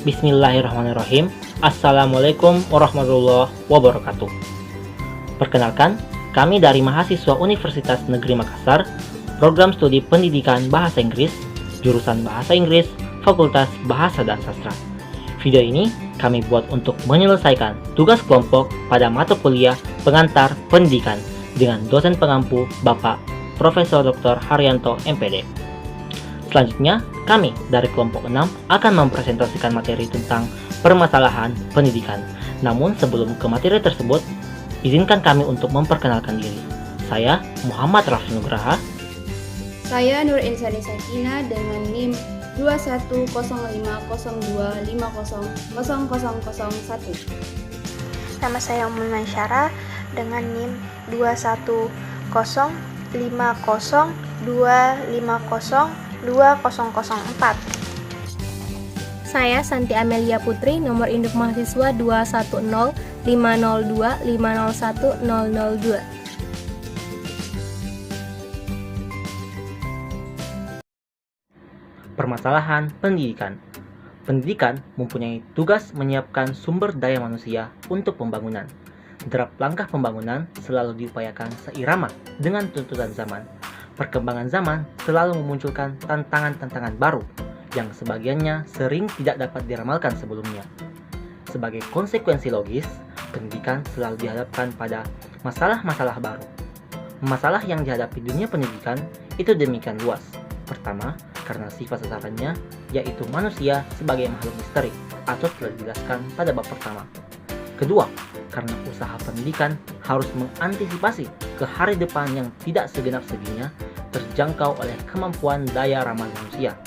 Bismillahirrahmanirrahim. Assalamualaikum warahmatullahi wabarakatuh. Perkenalkan, kami dari mahasiswa Universitas Negeri Makassar, Program Studi Pendidikan Bahasa Inggris, Jurusan Bahasa Inggris, Fakultas Bahasa dan Sastra. Video ini kami buat untuk menyelesaikan tugas kelompok pada mata kuliah Pengantar Pendidikan dengan dosen pengampu Bapak Profesor Dr. Haryanto MPD. Selanjutnya, kami dari kelompok 6 akan mempresentasikan materi tentang permasalahan pendidikan. Namun sebelum ke materi tersebut, izinkan kami untuk memperkenalkan diri. Saya Muhammad Raffi Nugraha. Saya Nur Insani Sakina dengan NIM 210502500001. Nama saya Umun Syara dengan NIM 210502502004. Saya Santi Amelia Putri, nomor induk mahasiswa 2105025010002. Permasalahan pendidikan. Pendidikan mempunyai tugas menyiapkan sumber daya manusia untuk pembangunan. Derap langkah pembangunan selalu diupayakan seirama dengan tuntutan zaman. Perkembangan zaman selalu memunculkan tantangan-tantangan baru yang sebagiannya sering tidak dapat diramalkan sebelumnya. Sebagai konsekuensi logis, pendidikan selalu dihadapkan pada masalah-masalah baru. Masalah yang dihadapi dunia pendidikan itu demikian luas. Pertama, karena sifat sasarannya yaitu manusia sebagai makhluk misteri atau telah dijelaskan pada bab pertama. Kedua, karena usaha pendidikan harus mengantisipasi ke hari depan yang tidak segenap seginya terjangkau oleh kemampuan daya ramah manusia.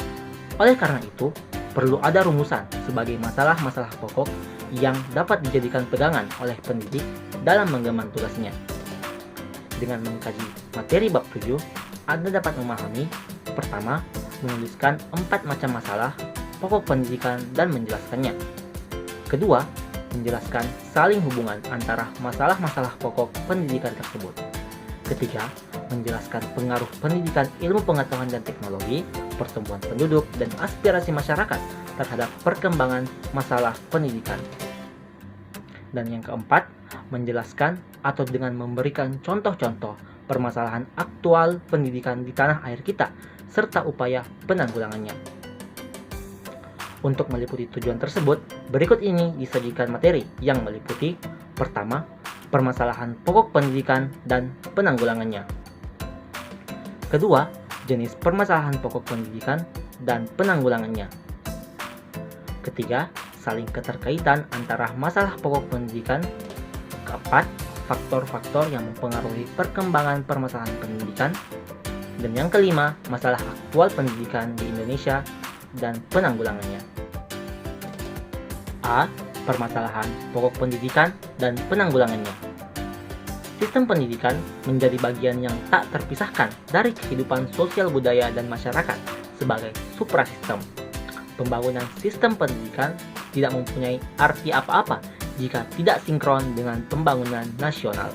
Oleh karena itu, perlu ada rumusan sebagai masalah-masalah pokok yang dapat dijadikan pegangan oleh pendidik dalam menggemban tugasnya. Dengan mengkaji materi bab 7, Anda dapat memahami, pertama, menuliskan 4 macam masalah pokok pendidikan dan menjelaskannya. Kedua, menjelaskan saling hubungan antara masalah-masalah pokok pendidikan tersebut. Ketiga, menjelaskan pengaruh pendidikan ilmu pengetahuan dan teknologi, pertumbuhan penduduk, dan aspirasi masyarakat terhadap perkembangan masalah pendidikan. Dan yang keempat, menjelaskan atau dengan memberikan contoh-contoh permasalahan aktual pendidikan di tanah air kita, serta upaya penanggulangannya. Untuk meliputi tujuan tersebut, berikut ini disajikan materi yang meliputi: pertama, permasalahan pokok pendidikan dan penanggulangannya. Kedua, jenis permasalahan pokok pendidikan dan penanggulangannya. Ketiga, saling keterkaitan antara masalah pokok pendidikan. Keempat, faktor-faktor yang mempengaruhi perkembangan permasalahan pendidikan. Dan yang kelima, masalah aktual pendidikan di Indonesia dan penanggulangannya. A. Permasalahan pokok pendidikan dan penanggulangannya. Sistem pendidikan menjadi bagian yang tak terpisahkan dari kehidupan sosial budaya dan masyarakat sebagai suprasistem. Pembangunan sistem pendidikan tidak mempunyai arti apa-apa jika tidak sinkron dengan pembangunan nasional.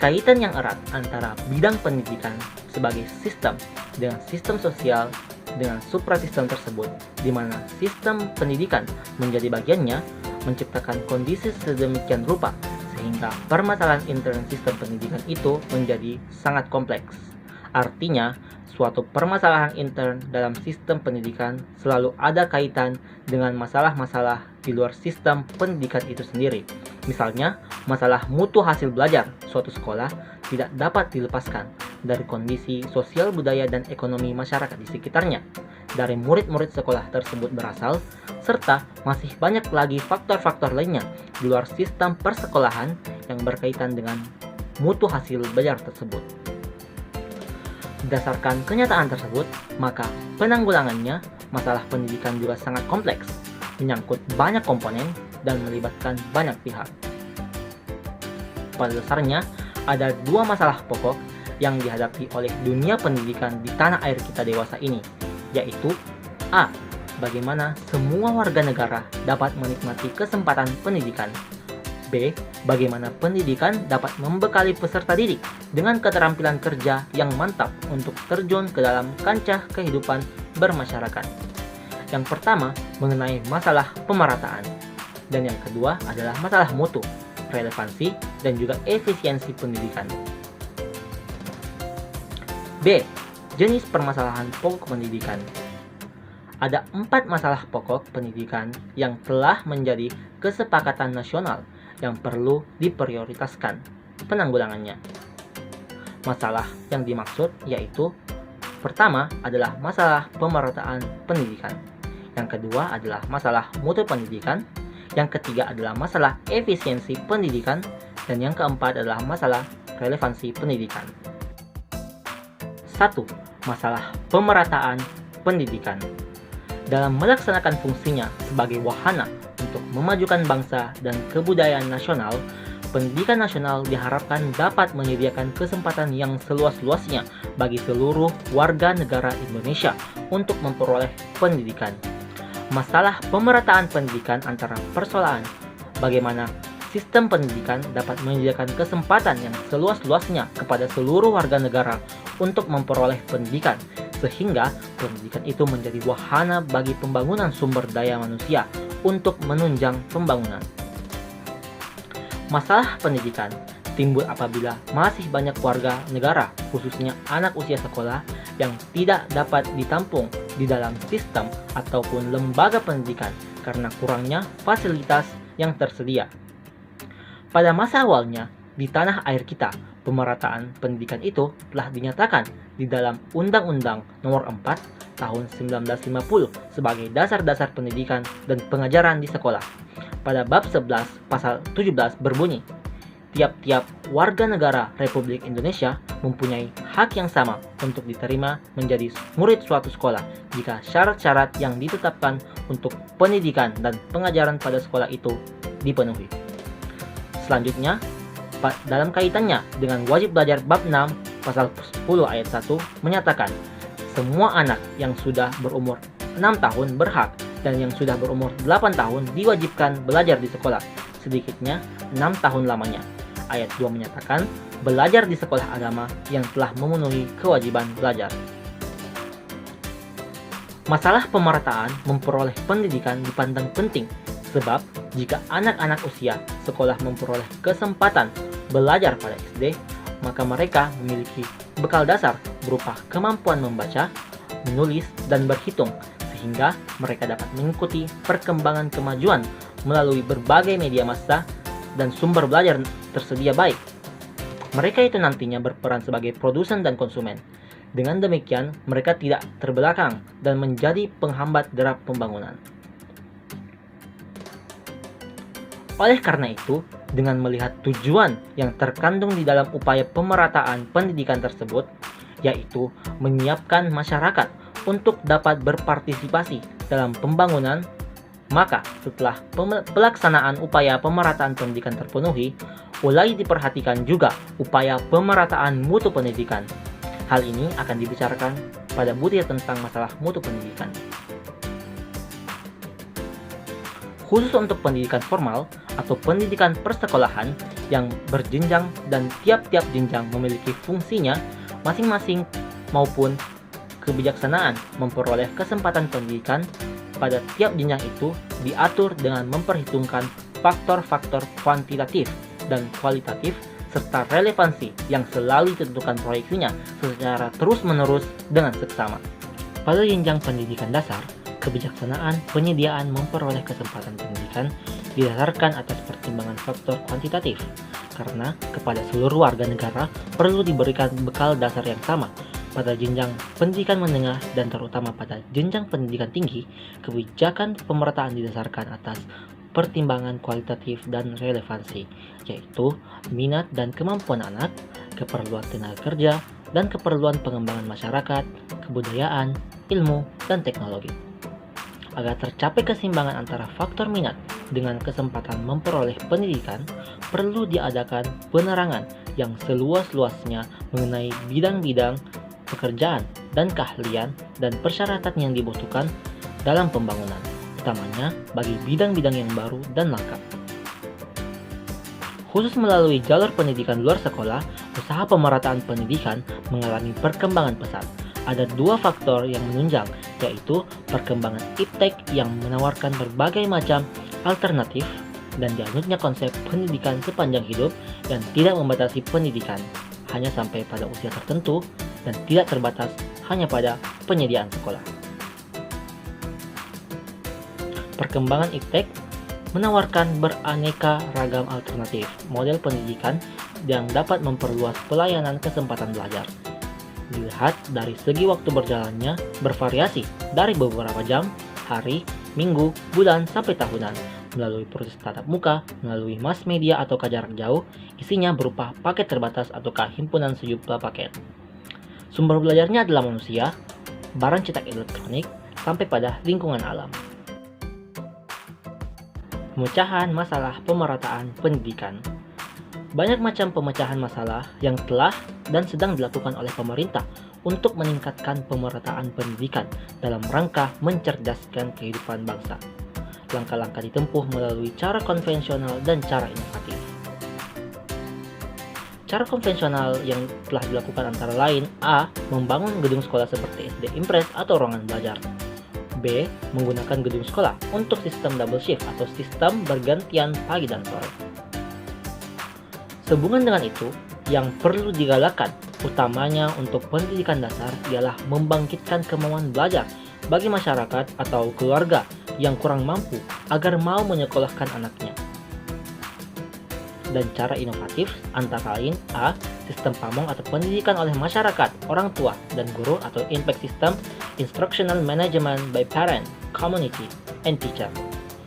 Kaitan yang erat antara bidang pendidikan sebagai sistem dengan sistem sosial dengan suprasistem tersebut, di mana sistem pendidikan menjadi bagiannya, menciptakan kondisi sedemikian rupa sehingga permasalahan intern sistem pendidikan itu menjadi sangat kompleks. Artinya, suatu permasalahan intern dalam sistem pendidikan selalu ada kaitan dengan masalah-masalah di luar sistem pendidikan itu sendiri. Misalnya, masalah mutu hasil belajar suatu sekolah tidak dapat dilepaskan dari kondisi sosial budaya dan ekonomi masyarakat di sekitarnya, dari murid-murid sekolah tersebut berasal, serta masih banyak lagi faktor-faktor lainnya di luar sistem persekolahan yang berkaitan dengan mutu hasil belajar tersebut. Berdasarkan kenyataan tersebut, maka penanggulangannya masalah pendidikan juga sangat kompleks, menyangkut banyak komponen dan melibatkan banyak pihak. Pada dasarnya, ada dua masalah pokok yang dihadapi oleh dunia pendidikan di tanah air kita dewasa ini, yaitu A. bagaimana semua warga negara dapat menikmati kesempatan pendidikan. B. Bagaimana pendidikan dapat membekali peserta didik dengan keterampilan kerja yang mantap untuk terjun ke dalam kancah kehidupan bermasyarakat. Yang pertama mengenai masalah pemerataan, dan yang kedua adalah masalah mutu, relevansi, dan juga efisiensi pendidikan. B. Jenis permasalahan pokok pendidikan. Ada 4 masalah pokok pendidikan yang telah menjadi kesepakatan nasional yang perlu diprioritaskan penanggulangannya. Masalah yang dimaksud yaitu pertama adalah masalah pemerataan pendidikan, yang kedua adalah masalah mutu pendidikan, yang ketiga adalah masalah efisiensi pendidikan, dan yang keempat adalah masalah relevansi pendidikan. 1. Masalah pemerataan pendidikan. Dalam melaksanakan fungsinya sebagai wahana untuk memajukan bangsa dan kebudayaan nasional, pendidikan nasional diharapkan dapat menyediakan kesempatan yang seluas-luasnya bagi seluruh warga negara Indonesia untuk memperoleh pendidikan. Masalah pemerataan pendidikan antara persoalan bagaimana sistem pendidikan dapat menyediakan kesempatan yang seluas-luasnya kepada seluruh warga negara untuk memperoleh pendidikan, sehingga pendidikan itu menjadi wahana bagi pembangunan sumber daya manusia untuk menunjang pembangunan. Masalah pendidikan timbul apabila masih banyak warga negara, khususnya anak usia sekolah, yang tidak dapat ditampung di dalam sistem ataupun lembaga pendidikan karena kurangnya fasilitas yang tersedia. Pada masa awalnya, di tanah air kita, pemerataan pendidikan itu telah dinyatakan di dalam Undang-Undang Nomor 4 Tahun 1950 sebagai dasar-dasar pendidikan dan pengajaran di sekolah. Pada bab 11 pasal 17 berbunyi, tiap-tiap warga negara Republik Indonesia mempunyai hak yang sama untuk diterima menjadi murid suatu sekolah jika syarat-syarat yang ditetapkan untuk pendidikan dan pengajaran pada sekolah itu dipenuhi. Selanjutnya, dalam kaitannya dengan wajib belajar bab 6 pasal 10 ayat 1 menyatakan, semua anak yang sudah berumur 6 tahun berhak dan yang sudah berumur 8 tahun diwajibkan belajar di sekolah, sedikitnya 6 tahun lamanya. Ayat 2 menyatakan, belajar di sekolah agama yang telah memenuhi kewajiban belajar. Masalah pemerataan memperoleh pendidikan dipandang penting, sebab jika anak-anak usia sekolah memperoleh kesempatan belajar pada SD, maka mereka memiliki bekal dasar berupa kemampuan membaca, menulis, dan berhitung, sehingga mereka dapat mengikuti perkembangan kemajuan melalui berbagai media massa dan sumber belajar tersedia baik. Mereka itu nantinya berperan sebagai produsen dan konsumen. Dengan demikian, mereka tidak terbelakang dan menjadi penghambat derap pembangunan. Oleh karena itu, dengan melihat tujuan yang terkandung di dalam upaya pemerataan pendidikan tersebut, yaitu menyiapkan masyarakat untuk dapat berpartisipasi dalam pembangunan, maka setelah pelaksanaan upaya pemerataan pendidikan terpenuhi, mulai diperhatikan juga upaya pemerataan mutu pendidikan. Hal ini akan dibicarakan pada butir tentang masalah mutu pendidikan. Khusus untuk pendidikan formal atau pendidikan persekolahan yang berjenjang dan tiap-tiap jenjang memiliki fungsinya masing-masing maupun kebijaksanaan memperoleh kesempatan pendidikan pada tiap jenjang itu diatur dengan memperhitungkan faktor-faktor kuantitatif dan kualitatif serta relevansi yang selalu ditentukan proyeksinya secara terus-menerus dengan seksama. Pada jenjang pendidikan dasar, kebijaksanaan penyediaan memperoleh kesempatan pendidikan didasarkan atas pertimbangan faktor kuantitatif, karena kepada seluruh warga negara perlu diberikan bekal dasar yang sama. Pada jenjang pendidikan menengah dan terutama pada jenjang pendidikan tinggi, kebijakan pemerataan didasarkan atas pertimbangan kualitatif dan relevansi, yaitu minat dan kemampuan anak, keperluan tenaga kerja, dan keperluan pengembangan masyarakat, kebudayaan, ilmu, dan teknologi. Agar tercapai keseimbangan antara faktor minat dengan kesempatan memperoleh pendidikan, perlu diadakan penerangan yang seluas-luasnya mengenai bidang-bidang pekerjaan dan keahlian dan persyaratan yang dibutuhkan dalam pembangunan, utamanya bagi bidang-bidang yang baru dan langka. Khusus melalui jalur pendidikan luar sekolah, usaha pemerataan pendidikan mengalami perkembangan pesat. Ada dua faktor yang menunjang, yaitu perkembangan iptek yang menawarkan berbagai macam alternatif dan dianutnya konsep pendidikan sepanjang hidup yang tidak membatasi pendidikan hanya sampai pada usia tertentu dan tidak terbatas hanya pada penyediaan sekolah. Perkembangan iptek menawarkan beraneka ragam alternatif model pendidikan yang dapat memperluas pelayanan kesempatan belajar. Dilihat dari segi waktu berjalannya bervariasi dari beberapa jam, hari, minggu, bulan, sampai tahunan, melalui proses tatap muka, melalui mass media atau jarak jauh, isinya berupa paket terbatas ataukah himpunan sejumlah paket. Sumber belajarnya adalah manusia, barang cetak elektronik, sampai pada lingkungan alam. Pemecahan masalah pemerataan pendidikan. Banyak macam pemecahan masalah yang telah dan sedang dilakukan oleh pemerintah untuk meningkatkan pemerataan pendidikan dalam rangka mencerdaskan kehidupan bangsa. Langkah-langkah ditempuh melalui cara konvensional dan cara inovatif. Cara konvensional yang telah dilakukan antara lain: A. Membangun gedung sekolah seperti SD Impres atau ruangan belajar. B. Menggunakan gedung sekolah untuk sistem double shift atau sistem bergantian pagi dan sore. Sehubungan dengan itu, yang perlu digalakkan, utamanya untuk pendidikan dasar, ialah membangkitkan kemauan belajar bagi masyarakat atau keluarga yang kurang mampu agar mau menyekolahkan anaknya. Dan cara inovatif antara lain: A. Sistem pamong atau pendidikan oleh masyarakat, orang tua, dan guru atau impact system, instructional management by parent, community, and teacher.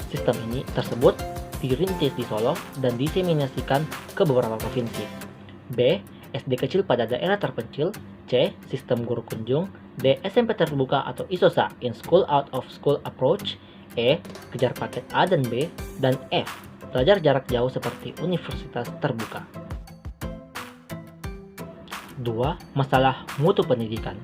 Sistem ini tersebut dirintis di Solo dan diseminasikan ke beberapa provinsi. B. SD kecil pada daerah terpencil. C. Sistem guru kunjung. D. SMP terbuka atau ISOSA, in school out of school approach. E. Kejar paket A dan B. Dan F. Belajar jarak jauh seperti universitas terbuka. 2. Masalah mutu pendidikan.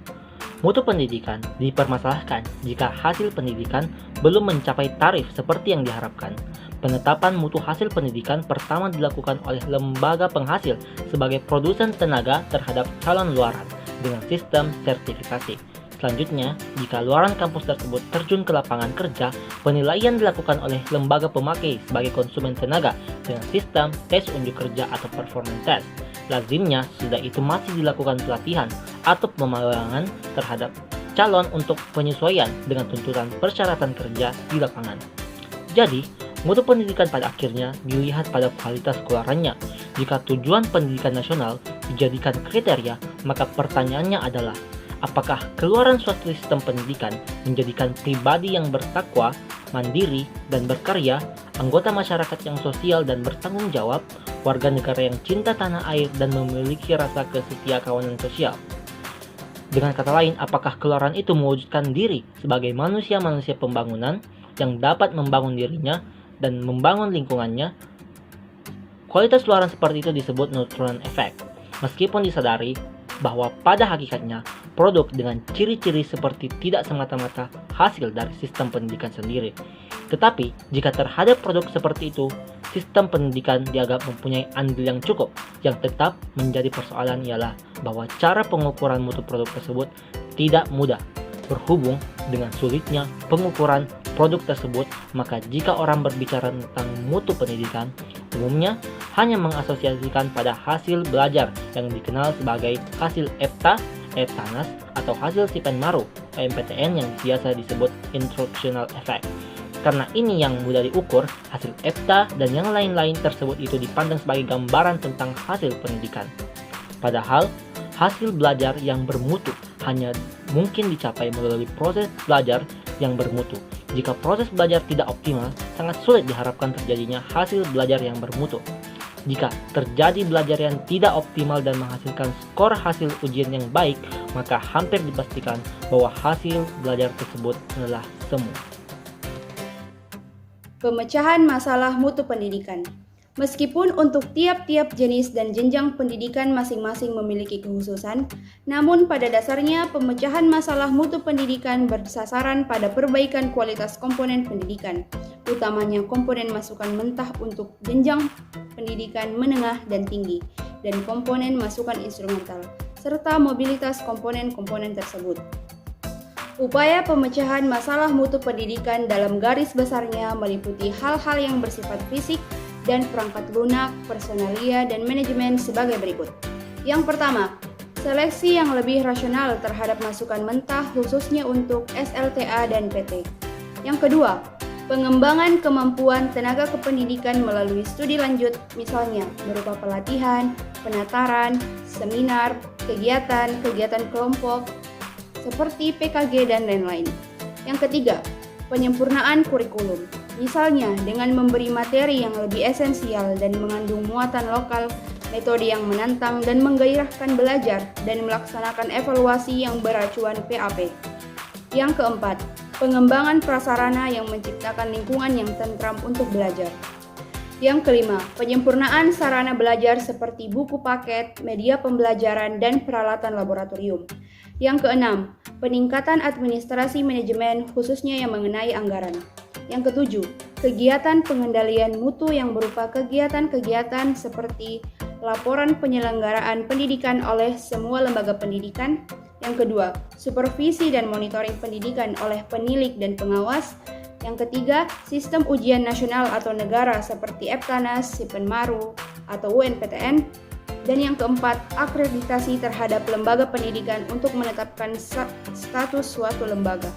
Mutu pendidikan dipermasalahkan jika hasil pendidikan belum mencapai tarif seperti yang diharapkan. Penetapan mutu hasil pendidikan pertama dilakukan oleh lembaga penghasil sebagai produsen tenaga terhadap calon luaran dengan sistem sertifikasi. Selanjutnya, jika luaran kampus tersebut terjun ke lapangan kerja, penilaian dilakukan oleh lembaga pemakai sebagai konsumen tenaga dengan sistem tes unjuk kerja atau performance test. Lazimnya, sudah itu masih dilakukan pelatihan atau pemagangan terhadap calon untuk penyesuaian dengan tuntutan persyaratan kerja di lapangan. Jadi, mutu pendidikan pada akhirnya dilihat pada kualitas keluarannya. Jika tujuan pendidikan nasional dijadikan kriteria, maka pertanyaannya adalah, apakah keluaran suatu sistem pendidikan menjadikan pribadi yang bertakwa, mandiri, dan berkarya, anggota masyarakat yang sosial dan bertanggung jawab, warga negara yang cinta tanah air dan memiliki rasa kesetia kawanan sosial? Dengan kata lain, apakah keluaran itu mewujudkan diri sebagai manusia-manusia pembangunan yang dapat membangun dirinya dan membangun lingkungannya? Kualitas luaran seperti itu disebut neutron effect, meskipun disadari bahwa pada hakikatnya produk dengan ciri-ciri seperti tidak semata-mata hasil dari sistem pendidikan sendiri. Tetapi, jika terhadap produk seperti itu, sistem pendidikan dianggap mempunyai andil yang cukup. Yang tetap menjadi persoalan ialah bahwa cara pengukuran mutu produk tersebut tidak mudah. Berhubung dengan sulitnya pengukuran produk tersebut, maka jika orang berbicara tentang mutu pendidikan, umumnya hanya mengasosiasikan pada hasil belajar yang dikenal sebagai hasil EPTA, EPTANAS, atau hasil Sipen Maru, MPTN yang biasa disebut instructional effect. Karena ini yang mudah diukur, hasil EPTA dan yang lain-lain tersebut itu dipandang sebagai gambaran tentang hasil pendidikan. Padahal, hasil belajar yang bermutu hanya mungkin dicapai melalui proses belajar yang bermutu. Jika proses belajar tidak optimal, sangat sulit diharapkan terjadinya hasil belajar yang bermutu. Jika terjadi belajar yang tidak optimal dan menghasilkan skor hasil ujian yang baik, maka hampir dipastikan bahwa hasil belajar tersebut adalah semu. Pemecahan masalah mutu pendidikan. Meskipun untuk tiap-tiap jenis dan jenjang pendidikan masing-masing memiliki kekhususan, namun pada dasarnya pemecahan masalah mutu pendidikan bersasaran pada perbaikan kualitas komponen pendidikan, utamanya komponen masukan mentah untuk jenjang pendidikan menengah dan tinggi, dan komponen masukan instrumental, serta mobilitas komponen-komponen tersebut. Upaya pemecahan masalah mutu pendidikan dalam garis besarnya meliputi hal-hal yang bersifat fisik dan perangkat lunak, personalia, dan manajemen sebagai berikut. Yang pertama, seleksi yang lebih rasional terhadap masukan mentah khususnya untuk SLTA dan PT. Yang kedua, pengembangan kemampuan tenaga kependidikan melalui studi lanjut, misalnya berupa pelatihan, penataran, seminar, kegiatan kelompok, seperti PKG dan lain-lain. Yang ketiga, penyempurnaan kurikulum. Misalnya dengan memberi materi yang lebih esensial dan mengandung muatan lokal, metode yang menantang dan menggairahkan belajar, dan melaksanakan evaluasi yang beracuan PAP. Yang keempat, pengembangan prasarana yang menciptakan lingkungan yang tentram untuk belajar. Yang kelima, penyempurnaan sarana belajar seperti buku paket, media pembelajaran, dan peralatan laboratorium. Yang keenam, peningkatan administrasi manajemen khususnya yang mengenai anggaran. Yang ketujuh, kegiatan pengendalian mutu yang berupa kegiatan-kegiatan seperti laporan penyelenggaraan pendidikan oleh semua lembaga pendidikan. Yang kedua, supervisi dan monitoring pendidikan oleh penilik dan pengawas. Yang ketiga, sistem ujian nasional atau negara seperti EPTANAS, SIPENMARU, atau UNPTN. Dan yang keempat, akreditasi terhadap lembaga pendidikan untuk menetapkan status suatu lembaga.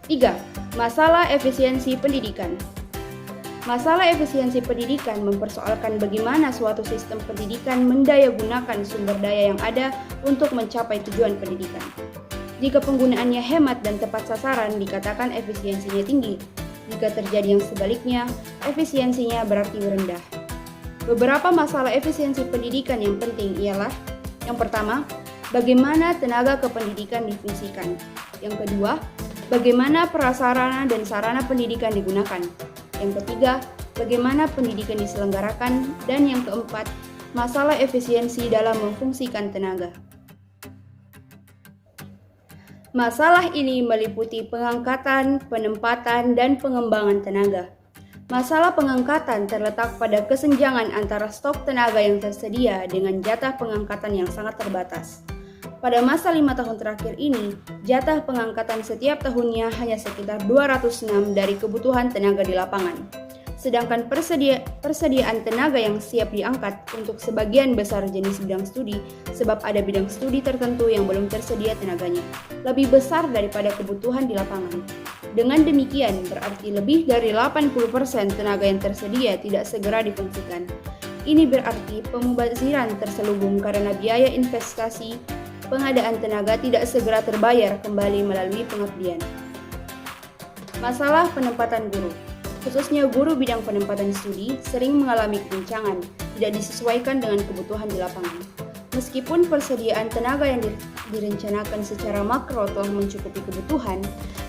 3. Masalah efisiensi pendidikan. Masalah efisiensi pendidikan mempersoalkan bagaimana suatu sistem pendidikan mendayagunakan sumber daya yang ada untuk mencapai tujuan pendidikan. Jika penggunaannya hemat dan tepat sasaran, dikatakan efisiensinya tinggi. Jika terjadi yang sebaliknya, efisiensinya berarti rendah. Beberapa masalah efisiensi pendidikan yang penting ialah: yang pertama, bagaimana tenaga kependidikan difungsikan. Yang kedua, bagaimana prasarana dan sarana pendidikan digunakan. Yang ketiga, bagaimana pendidikan diselenggarakan. Dan yang keempat, masalah efisiensi dalam memfungsikan tenaga. Masalah ini meliputi pengangkatan, penempatan, dan pengembangan tenaga. Masalah pengangkatan terletak pada kesenjangan antara stok tenaga yang tersedia dengan jatah pengangkatan yang sangat terbatas. Pada masa 5 tahun terakhir ini, jatah pengangkatan setiap tahunnya hanya sekitar 206 dari kebutuhan tenaga di lapangan. Sedangkan persediaan tenaga yang siap diangkat untuk sebagian besar jenis bidang studi, sebab ada bidang studi tertentu yang belum tersedia tenaganya, lebih besar daripada kebutuhan di lapangan. Dengan demikian, berarti lebih dari 80% tenaga yang tersedia tidak segera difungsikan. Ini berarti pemubaziran terselubung karena biaya investasi pengadaan tenaga tidak segera terbayar kembali melalui pengabdian. Masalah penempatan guru, khususnya guru bidang penempatan studi, sering mengalami kekencangan, tidak disesuaikan dengan kebutuhan di lapangan. Meskipun persediaan tenaga yang direncanakan secara makro telah mencukupi kebutuhan,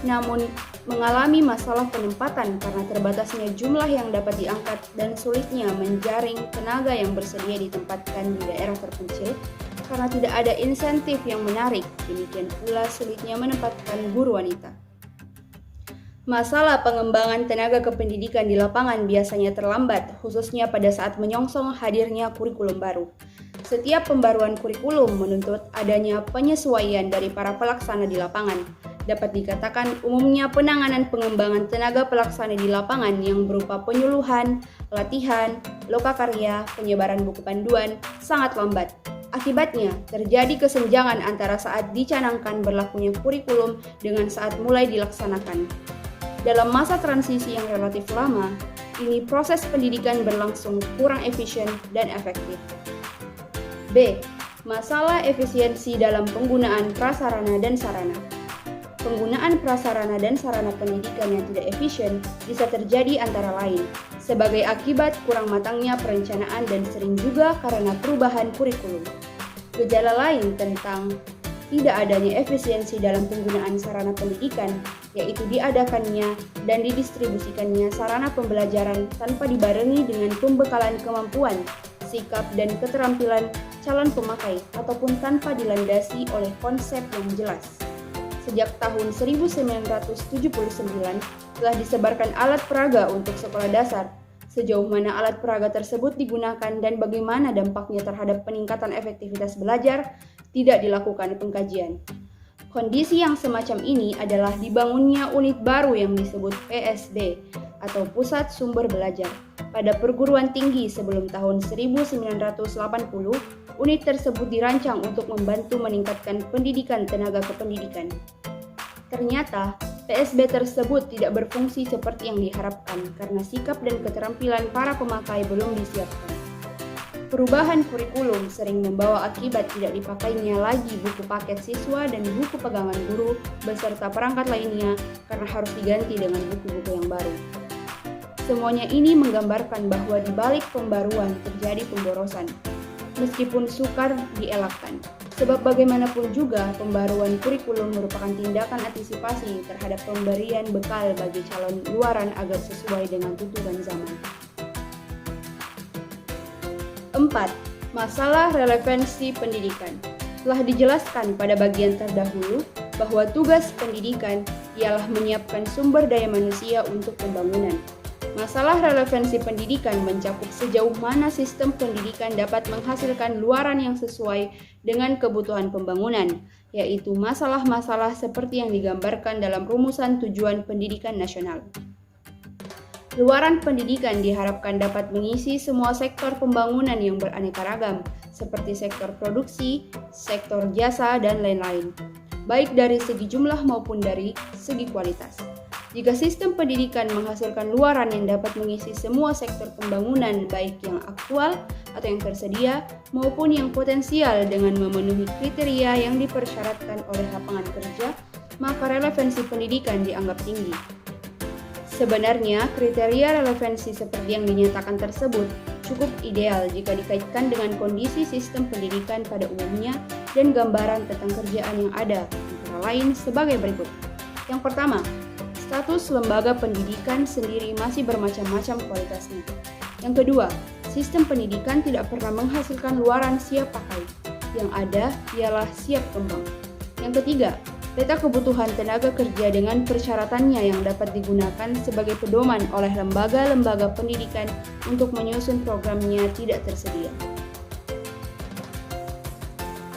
namun mengalami masalah penempatan karena terbatasnya jumlah yang dapat diangkat dan sulitnya menjaring tenaga yang bersedia ditempatkan di daerah terpencil karena tidak ada insentif yang menarik. Demikian pula sulitnya menempatkan guru wanita. Masalah pengembangan tenaga kependidikan di lapangan biasanya terlambat, khususnya pada saat menyongsong hadirnya kurikulum baru. Setiap pembaruan kurikulum menuntut adanya penyesuaian dari para pelaksana di lapangan. Dapat dikatakan umumnya penanganan pengembangan tenaga pelaksana di lapangan yang berupa penyuluhan, latihan, lokakarya, penyebaran buku panduan sangat lambat. Akibatnya, terjadi kesenjangan antara saat dicanangkan berlakunya kurikulum dengan saat mulai dilaksanakan. Dalam masa transisi yang relatif lama, ini proses pendidikan berlangsung kurang efisien dan efektif. B. Masalah efisiensi dalam penggunaan prasarana dan sarana. Penggunaan prasarana dan sarana pendidikan yang tidak efisien bisa terjadi antara lain sebagai akibat kurang matangnya perencanaan dan sering juga karena perubahan kurikulum. Gejala lain tentang tidak adanya efisiensi dalam penggunaan sarana pendidikan, yaitu diadakannya dan didistribusikannya sarana pembelajaran tanpa dibarengi dengan pembekalan kemampuan, sikap, dan keterampilan calon pemakai ataupun tanpa dilandasi oleh konsep yang jelas. Sejak tahun 1979 telah disebarkan alat peraga untuk sekolah dasar. Sejauh mana alat peraga tersebut digunakan dan bagaimana dampaknya terhadap peningkatan efektivitas belajar tidak dilakukan pengkajian. Kondisi yang semacam ini adalah dibangunnya unit baru yang disebut PSD atau Pusat Sumber Belajar. Pada perguruan tinggi sebelum tahun 1980, unit tersebut dirancang untuk membantu meningkatkan pendidikan tenaga kependidikan. Ternyata, PSB tersebut tidak berfungsi seperti yang diharapkan karena sikap dan keterampilan para pemakai belum disiapkan. Perubahan kurikulum sering membawa akibat tidak dipakainya lagi buku paket siswa dan buku pegangan guru beserta perangkat lainnya karena harus diganti dengan buku-buku yang baru. Semuanya ini menggambarkan bahwa di balik pembaruan terjadi pemborosan, meskipun sukar dielakkan. Sebab bagaimanapun juga pembaruan kurikulum merupakan tindakan antisipasi terhadap pemberian bekal bagi calon luaran agar sesuai dengan tuntutan zaman. 4. Masalah relevansi pendidikan. Telah dijelaskan pada bagian terdahulu bahwa tugas pendidikan ialah menyiapkan sumber daya manusia untuk pembangunan. Masalah relevansi pendidikan mencakup sejauh mana sistem pendidikan dapat menghasilkan luaran yang sesuai dengan kebutuhan pembangunan, yaitu masalah-masalah seperti yang digambarkan dalam rumusan tujuan pendidikan nasional. Luaran pendidikan diharapkan dapat mengisi semua sektor pembangunan yang beraneka ragam, seperti sektor produksi, sektor jasa, dan lain-lain, baik dari segi jumlah maupun dari segi kualitas. Jika sistem pendidikan menghasilkan luaran yang dapat mengisi semua sektor pembangunan, baik yang aktual atau yang tersedia, maupun yang potensial dengan memenuhi kriteria yang dipersyaratkan oleh lapangan kerja, maka relevansi pendidikan dianggap tinggi. Sebenarnya, kriteria relevansi seperti yang dinyatakan tersebut cukup ideal jika dikaitkan dengan kondisi sistem pendidikan pada umumnya dan gambaran tentang kerjaan yang ada, antara lain sebagai berikut. Yang pertama, status lembaga pendidikan sendiri masih bermacam-macam kualitasnya. Yang kedua, sistem pendidikan tidak pernah menghasilkan luaran siap pakai. Yang ada ialah siap kembang. Yang ketiga, peta kebutuhan tenaga kerja dengan persyaratannya yang dapat digunakan sebagai pedoman oleh lembaga-lembaga pendidikan untuk menyusun programnya tidak tersedia.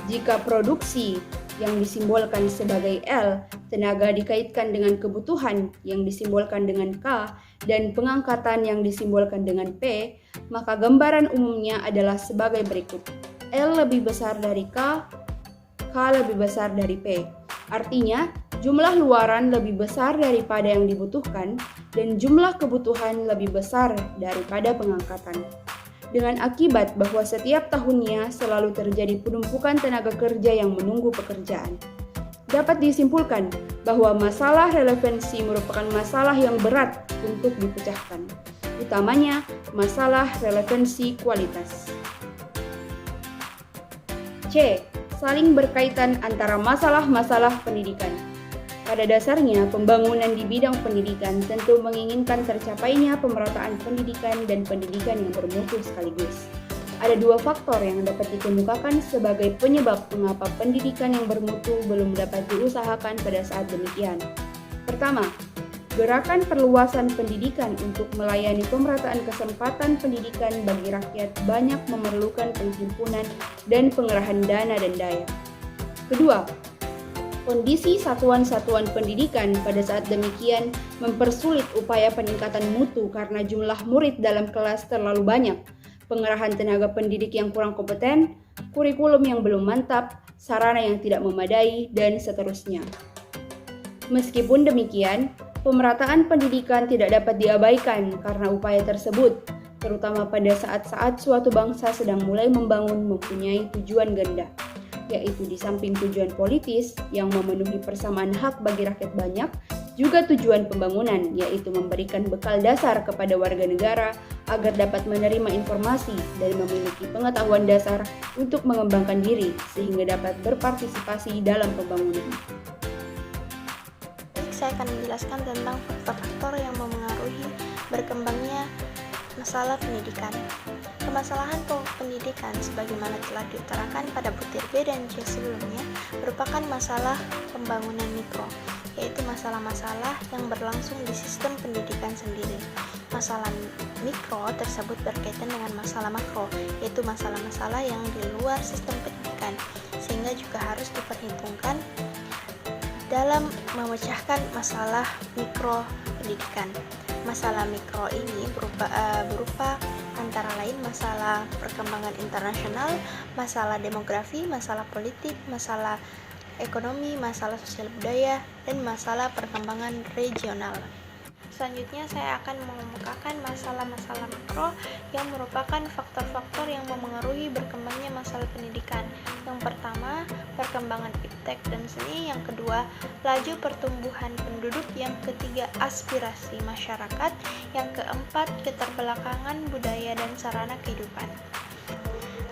Jika produksi yang disimbolkan sebagai L, tenaga dikaitkan dengan kebutuhan yang disimbolkan dengan K, dan pengangkatan yang disimbolkan dengan P, maka gambaran umumnya adalah sebagai berikut. L lebih besar dari K, K lebih besar dari P. Artinya, jumlah luaran lebih besar daripada yang dibutuhkan, dan jumlah kebutuhan lebih besar daripada pengangkatan. Dengan akibat bahwa setiap tahunnya selalu terjadi penumpukan tenaga kerja yang menunggu pekerjaan. Dapat disimpulkan bahwa masalah relevansi merupakan masalah yang berat untuk dipecahkan, utamanya masalah relevansi kualitas. C. Saling berkaitan antara masalah-masalah pendidikan. Pada dasarnya, pembangunan di bidang pendidikan tentu menginginkan tercapainya pemerataan pendidikan dan pendidikan yang bermutu sekaligus. Ada dua faktor yang dapat dikemukakan sebagai penyebab mengapa pendidikan yang bermutu belum dapat diusahakan pada saat demikian. Pertama, gerakan perluasan pendidikan untuk melayani pemerataan kesempatan pendidikan bagi rakyat banyak memerlukan penghimpunan dan pengerahan dana dan daya. Kedua, kondisi satuan-satuan pendidikan pada saat demikian mempersulit upaya peningkatan mutu karena jumlah murid dalam kelas terlalu banyak, pengerahan tenaga pendidik yang kurang kompeten, kurikulum yang belum mantap, sarana yang tidak memadai, dan seterusnya. Meskipun demikian, pemerataan pendidikan tidak dapat diabaikan karena upaya tersebut, terutama pada saat-saat suatu bangsa sedang mulai membangun mempunyai tujuan ganda, yaitu di samping tujuan politis yang memenuhi persamaan hak bagi rakyat banyak, juga tujuan pembangunan, yaitu memberikan bekal dasar kepada warga negara agar dapat menerima informasi dan memiliki pengetahuan dasar untuk mengembangkan diri sehingga dapat berpartisipasi dalam pembangunan. Saya akan menjelaskan tentang faktor-faktor yang memengaruhi berkembangnya masalah pendidikan. Permasalahan pokok pendidikan sebagaimana telah diutarakan pada butir B dan C sebelumnya merupakan masalah pembangunan mikro, yaitu masalah-masalah yang berlangsung di sistem pendidikan sendiri. Masalah mikro tersebut berkaitan dengan masalah makro, yaitu masalah-masalah yang di luar sistem pendidikan, sehingga juga harus diperhitungkan dalam memecahkan masalah mikro pendidikan. Masalah mikro ini berupa antara lain masalah perkembangan internasional, masalah demografi, masalah politik, masalah ekonomi, masalah sosial budaya, dan masalah perkembangan regional. Selanjutnya saya akan mengemukakan masalah-masalah makro yang merupakan faktor-faktor yang memengaruhi berkembangnya masalah pendidikan. Yang pertama, perkembangan iptek dan seni. Yang kedua, laju pertumbuhan penduduk. Yang ketiga, aspirasi masyarakat. Yang keempat, keterbelakangan budaya dan sarana kehidupan.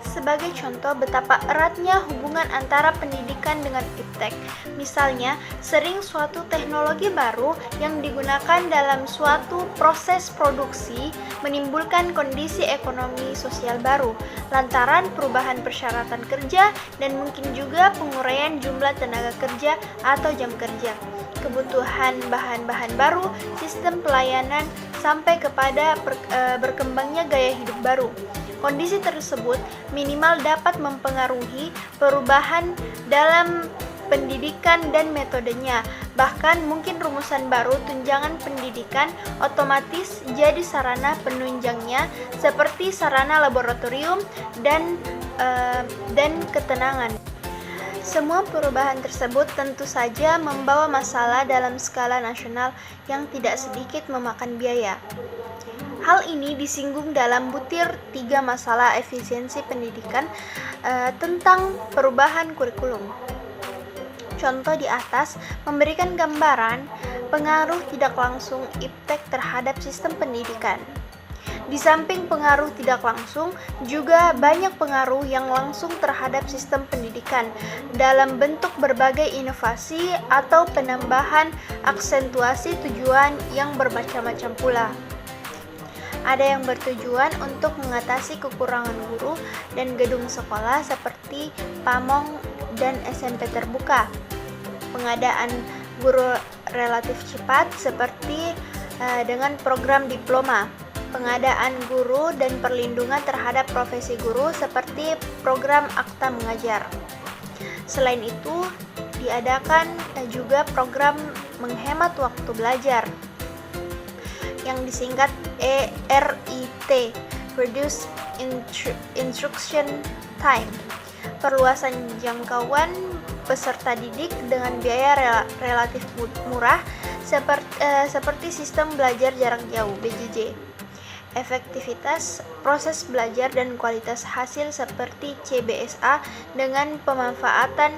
Sebagai contoh betapa eratnya hubungan antara pendidikan dengan iptek. Misalnya, sering suatu teknologi baru yang digunakan dalam suatu proses produksi menimbulkan kondisi ekonomi sosial baru, lantaran perubahan persyaratan kerja dan mungkin juga penguraian jumlah tenaga kerja atau jam kerja. Kebutuhan bahan-bahan baru, sistem pelayanan, sampai kepada berkembangnya gaya hidup baru. Kondisi tersebut minimal dapat mempengaruhi perubahan dalam pendidikan dan metodenya. Bahkan mungkin rumusan baru tunjangan pendidikan otomatis jadi sarana penunjangnya seperti sarana laboratorium dan ketenangan. Semua perubahan tersebut tentu saja membawa masalah dalam skala nasional yang tidak sedikit memakan biaya. Hal ini disinggung dalam butir 3 masalah efisiensi pendidikan tentang perubahan kurikulum. Contoh di atas memberikan gambaran pengaruh tidak langsung iptek terhadap sistem pendidikan. Di samping pengaruh tidak langsung, juga banyak pengaruh yang langsung terhadap sistem pendidikan dalam bentuk berbagai inovasi atau penambahan aksentuasi tujuan yang bermacam-macam pula. Ada yang bertujuan untuk mengatasi kekurangan guru dan gedung sekolah seperti Pamong dan SMP terbuka. Pengadaan guru relatif cepat seperti dengan program diploma. Pengadaan guru dan perlindungan terhadap profesi guru seperti program Akta Mengajar. Selain itu, diadakan juga program menghemat waktu belajar yang disingkat ERIT, Reduce Instruction Time. Perluasan jangkauan peserta didik dengan biaya relatif murah seperti sistem belajar jarak jauh (BJJ). Efektivitas proses belajar dan kualitas hasil seperti CBSA dengan pemanfaatan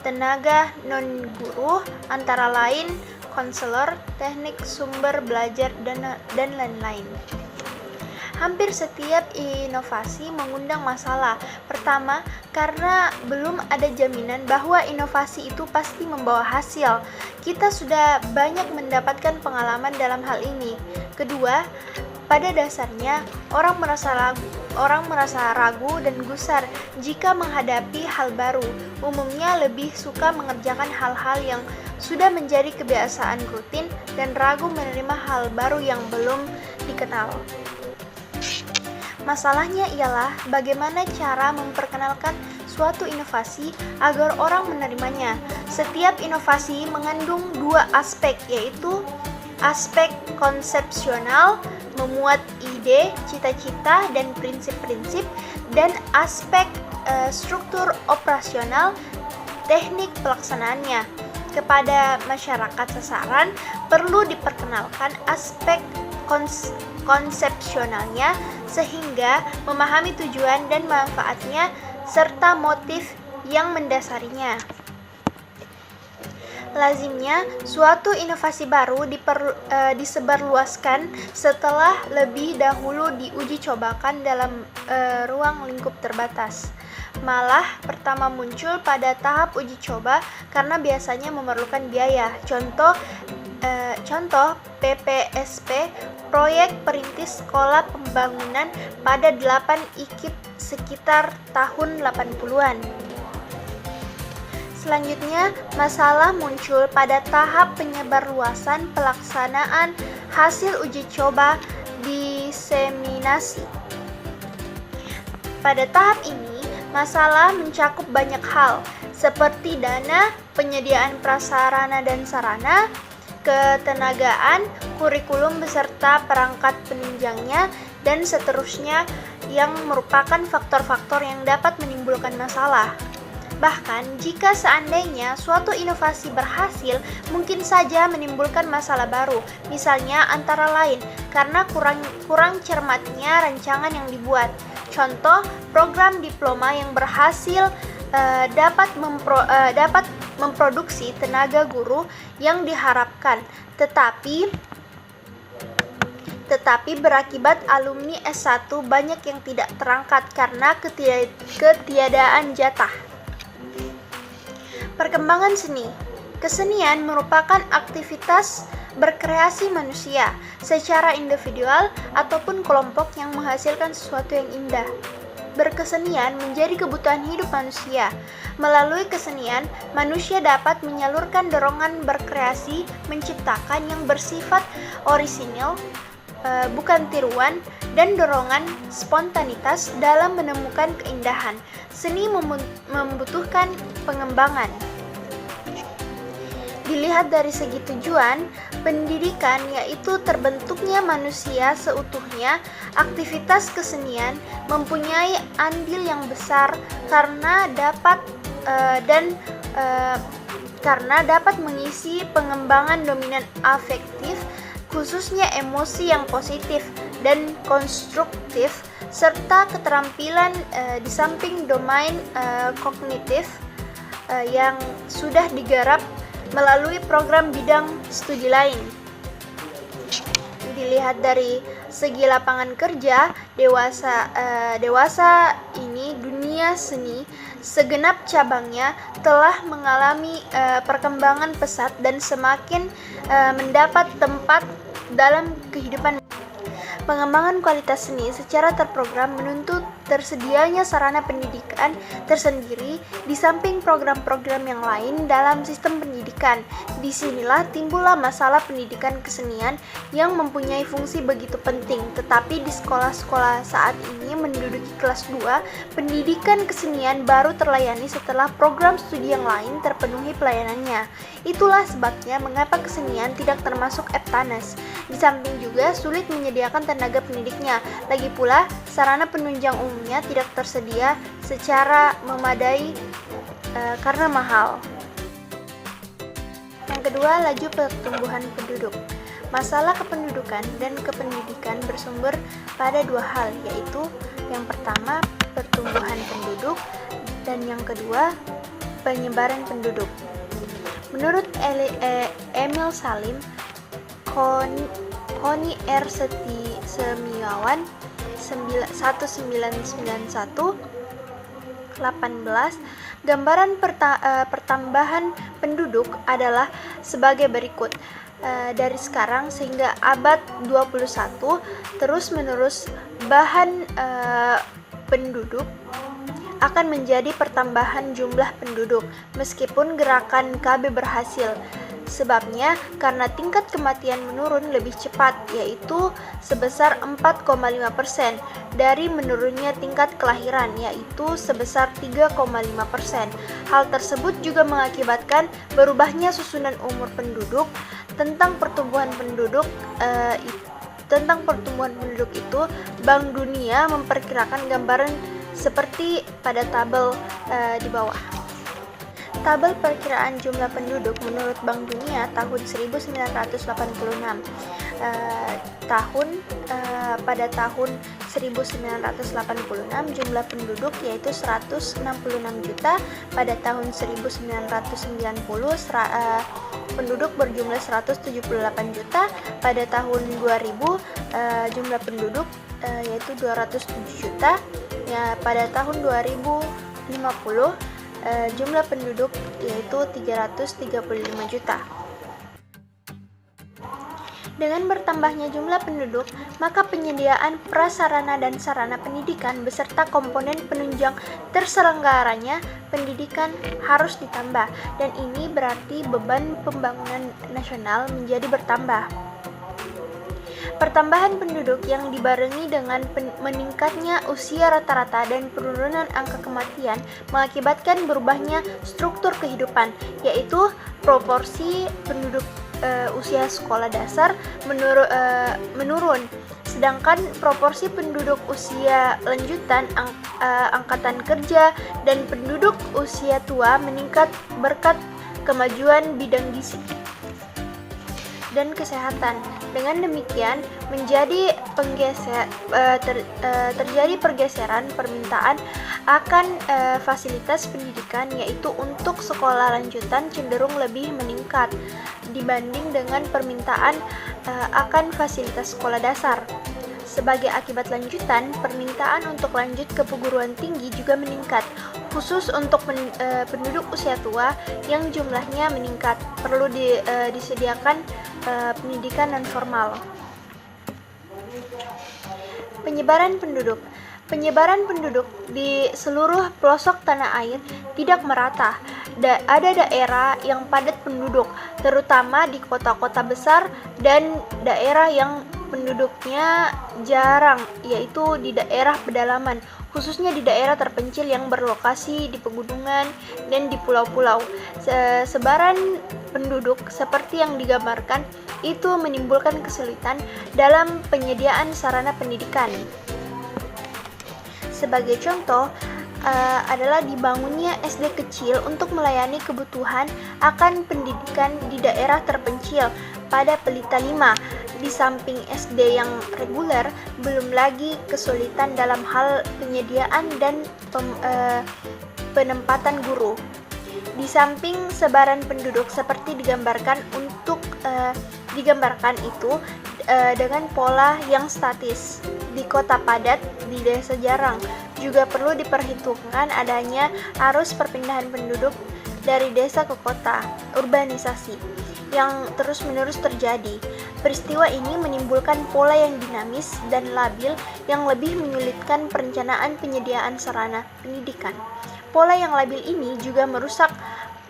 tenaga non-guru antara lain konselor, teknik sumber belajar, dan lain-lain. Hampir setiap inovasi mengundang masalah. Pertama, karena belum ada jaminan bahwa inovasi itu pasti membawa hasil. Kita sudah banyak mendapatkan pengalaman dalam hal ini. Kedua, pada dasarnya orang merasa ragu dan gusar jika menghadapi hal baru. Umumnya lebih suka mengerjakan hal-hal yang sudah menjadi kebiasaan rutin dan ragu menerima hal baru yang belum dikenal. Masalahnya ialah bagaimana cara memperkenalkan suatu inovasi agar orang menerimanya. Setiap inovasi mengandung 2 aspek, yaitu aspek konsepsional, memuat ide, cita-cita, dan prinsip-prinsip, dan aspek struktur operasional, teknik pelaksanaannya. Kepada masyarakat sasaran perlu diperkenalkan aspek konsepsionalnya sehingga memahami tujuan dan manfaatnya serta motif yang mendasarinya. Lazimnya, suatu inovasi baru disebarluaskan setelah lebih dahulu diuji cobakan dalam ruang lingkup terbatas. Malah pertama muncul pada tahap uji coba karena biasanya memerlukan biaya. Contoh PPSP, proyek perintis sekolah pembangunan pada 8 IKIP sekitar tahun 80-an. Selanjutnya, masalah muncul pada tahap penyebarluasan pelaksanaan hasil uji coba diseminasi. Pada tahap ini, masalah mencakup banyak hal, seperti dana, penyediaan prasarana dan sarana, ketenagaan, kurikulum beserta perangkat penunjangnya, dan seterusnya yang merupakan faktor-faktor yang dapat menimbulkan masalah. Bahkan, jika seandainya suatu inovasi berhasil, mungkin saja menimbulkan masalah baru, misalnya antara lain karena kurang cermatnya rancangan yang dibuat. Contoh, program diploma yang berhasil dapat memproduksi tenaga guru yang diharapkan, tetapi berakibat alumni S1 banyak yang tidak terangkat karena ketiadaan jatah. Perkembangan seni. Kesenian merupakan aktivitas berkreasi manusia secara individual ataupun kelompok yang menghasilkan sesuatu yang indah. Berkesenian menjadi kebutuhan hidup manusia. Melalui kesenian, manusia dapat menyalurkan dorongan berkreasi, menciptakan yang bersifat orisinil, bukan tiruan, dan dorongan spontanitas dalam menemukan keindahan. Seni membutuhkan pengembangan. Dilihat dari segi tujuan, pendidikan yaitu terbentuknya manusia seutuhnya, aktivitas kesenian mempunyai andil yang besar karena dapat mengisi pengembangan dominan afektif, khususnya emosi yang positif dan konstruktif, serta keterampilan di samping domain kognitif yang sudah digarap melalui program bidang studi lain. Dilihat dari segi lapangan kerja, dewasa ini dunia seni segenap cabangnya telah mengalami perkembangan pesat dan semakin mendapat tempat dalam kehidupan. Pengembangan kualitas seni secara terprogram menuntut tersedianya sarana pendidikan tersendiri di samping program-program yang lain dalam sistem pendidikan. Disinilah timbullah masalah pendidikan kesenian yang mempunyai fungsi begitu penting, tetapi di sekolah-sekolah saat ini menduduki kelas 2, pendidikan kesenian baru terlayani setelah program studi yang lain terpenuhi pelayanannya. Itulah sebabnya mengapa kesenian tidak termasuk Eptanas. Di samping juga sulit menyediakan tenaga pendidiknya. Lagi pula, sarana penunjang umumnya tidak tersedia secara memadai karena mahal. Yang kedua, laju pertumbuhan penduduk. Masalah kependudukan dan kependidikan bersumber pada dua hal, yaitu yang pertama, pertumbuhan penduduk, dan yang kedua, penyebaran penduduk. Menurut Emil Salim, Koni R. Semiawan 1991-18, gambaran pertambahan penduduk adalah sebagai berikut. Dari sekarang sehingga abad 21, terus-menerus bahan penduduk akan menjadi pertambahan jumlah penduduk, meskipun gerakan KB berhasil. Sebabnya karena tingkat kematian menurun lebih cepat, yaitu sebesar 4,5% dari menurunnya tingkat kelahiran, yaitu sebesar 3,5%. Hal tersebut juga mengakibatkan berubahnya susunan umur penduduk. Tentang pertumbuhan penduduk itu, Bank Dunia memperkirakan gambaran seperti pada tabel di bawah. Tabel perkiraan jumlah penduduk menurut Bank Dunia tahun 1986. Pada tahun 1986 jumlah penduduk yaitu 166 juta. Pada tahun 1990 penduduk berjumlah 178 juta. Pada tahun 2000 jumlah penduduk yaitu 207 juta. Ya, pada tahun 2050 jumlah penduduk yaitu 335 juta. Dengan bertambahnya jumlah penduduk, maka penyediaan prasarana dan sarana pendidikan beserta komponen penunjang terselenggaranya pendidikan harus ditambah, dan ini berarti beban pembangunan nasional menjadi bertambah. Pertambahan penduduk yang dibarengi dengan meningkatnya usia rata-rata dan penurunan angka kematian mengakibatkan berubahnya struktur kehidupan, yaitu proporsi penduduk usia sekolah dasar menurun, sedangkan proporsi penduduk usia lanjutan, angkatan kerja, dan penduduk usia tua meningkat berkat kemajuan bidang gizi dan kesehatan. Dengan demikian terjadi pergeseran permintaan akan fasilitas pendidikan, yaitu untuk sekolah lanjutan cenderung lebih meningkat dibanding dengan permintaan akan fasilitas sekolah dasar. Sebagai akibat lanjutan, permintaan untuk lanjut ke perguruan tinggi juga meningkat, khusus untuk penduduk usia tua yang jumlahnya meningkat. Perlu disediakan pendidikan non formal. Penyebaran penduduk di seluruh pelosok tanah air tidak merata. Ada daerah yang padat penduduk, terutama di kota-kota besar, dan daerah yang penduduknya jarang, yaitu di daerah pedalaman, khususnya di daerah terpencil yang berlokasi di pegunungan dan di pulau-pulau. Sebaran penduduk seperti yang digambarkan itu menimbulkan kesulitan dalam penyediaan sarana pendidikan. Sebagai contoh adalah dibangunnya SD kecil untuk melayani kebutuhan akan pendidikan di daerah terpencil pada Pelita 5. Di samping SD yang reguler, belum lagi kesulitan dalam hal penyediaan dan penempatan guru. Di samping sebaran penduduk seperti digambarkan itu dengan pola yang statis di kota padat, di desa jarang. Juga perlu diperhitungkan adanya arus perpindahan penduduk dari desa ke kota, urbanisasi, yang terus-menerus terjadi. Peristiwa ini menimbulkan pola yang dinamis dan labil yang lebih menyulitkan perencanaan penyediaan sarana pendidikan. Pola yang labil ini juga merusak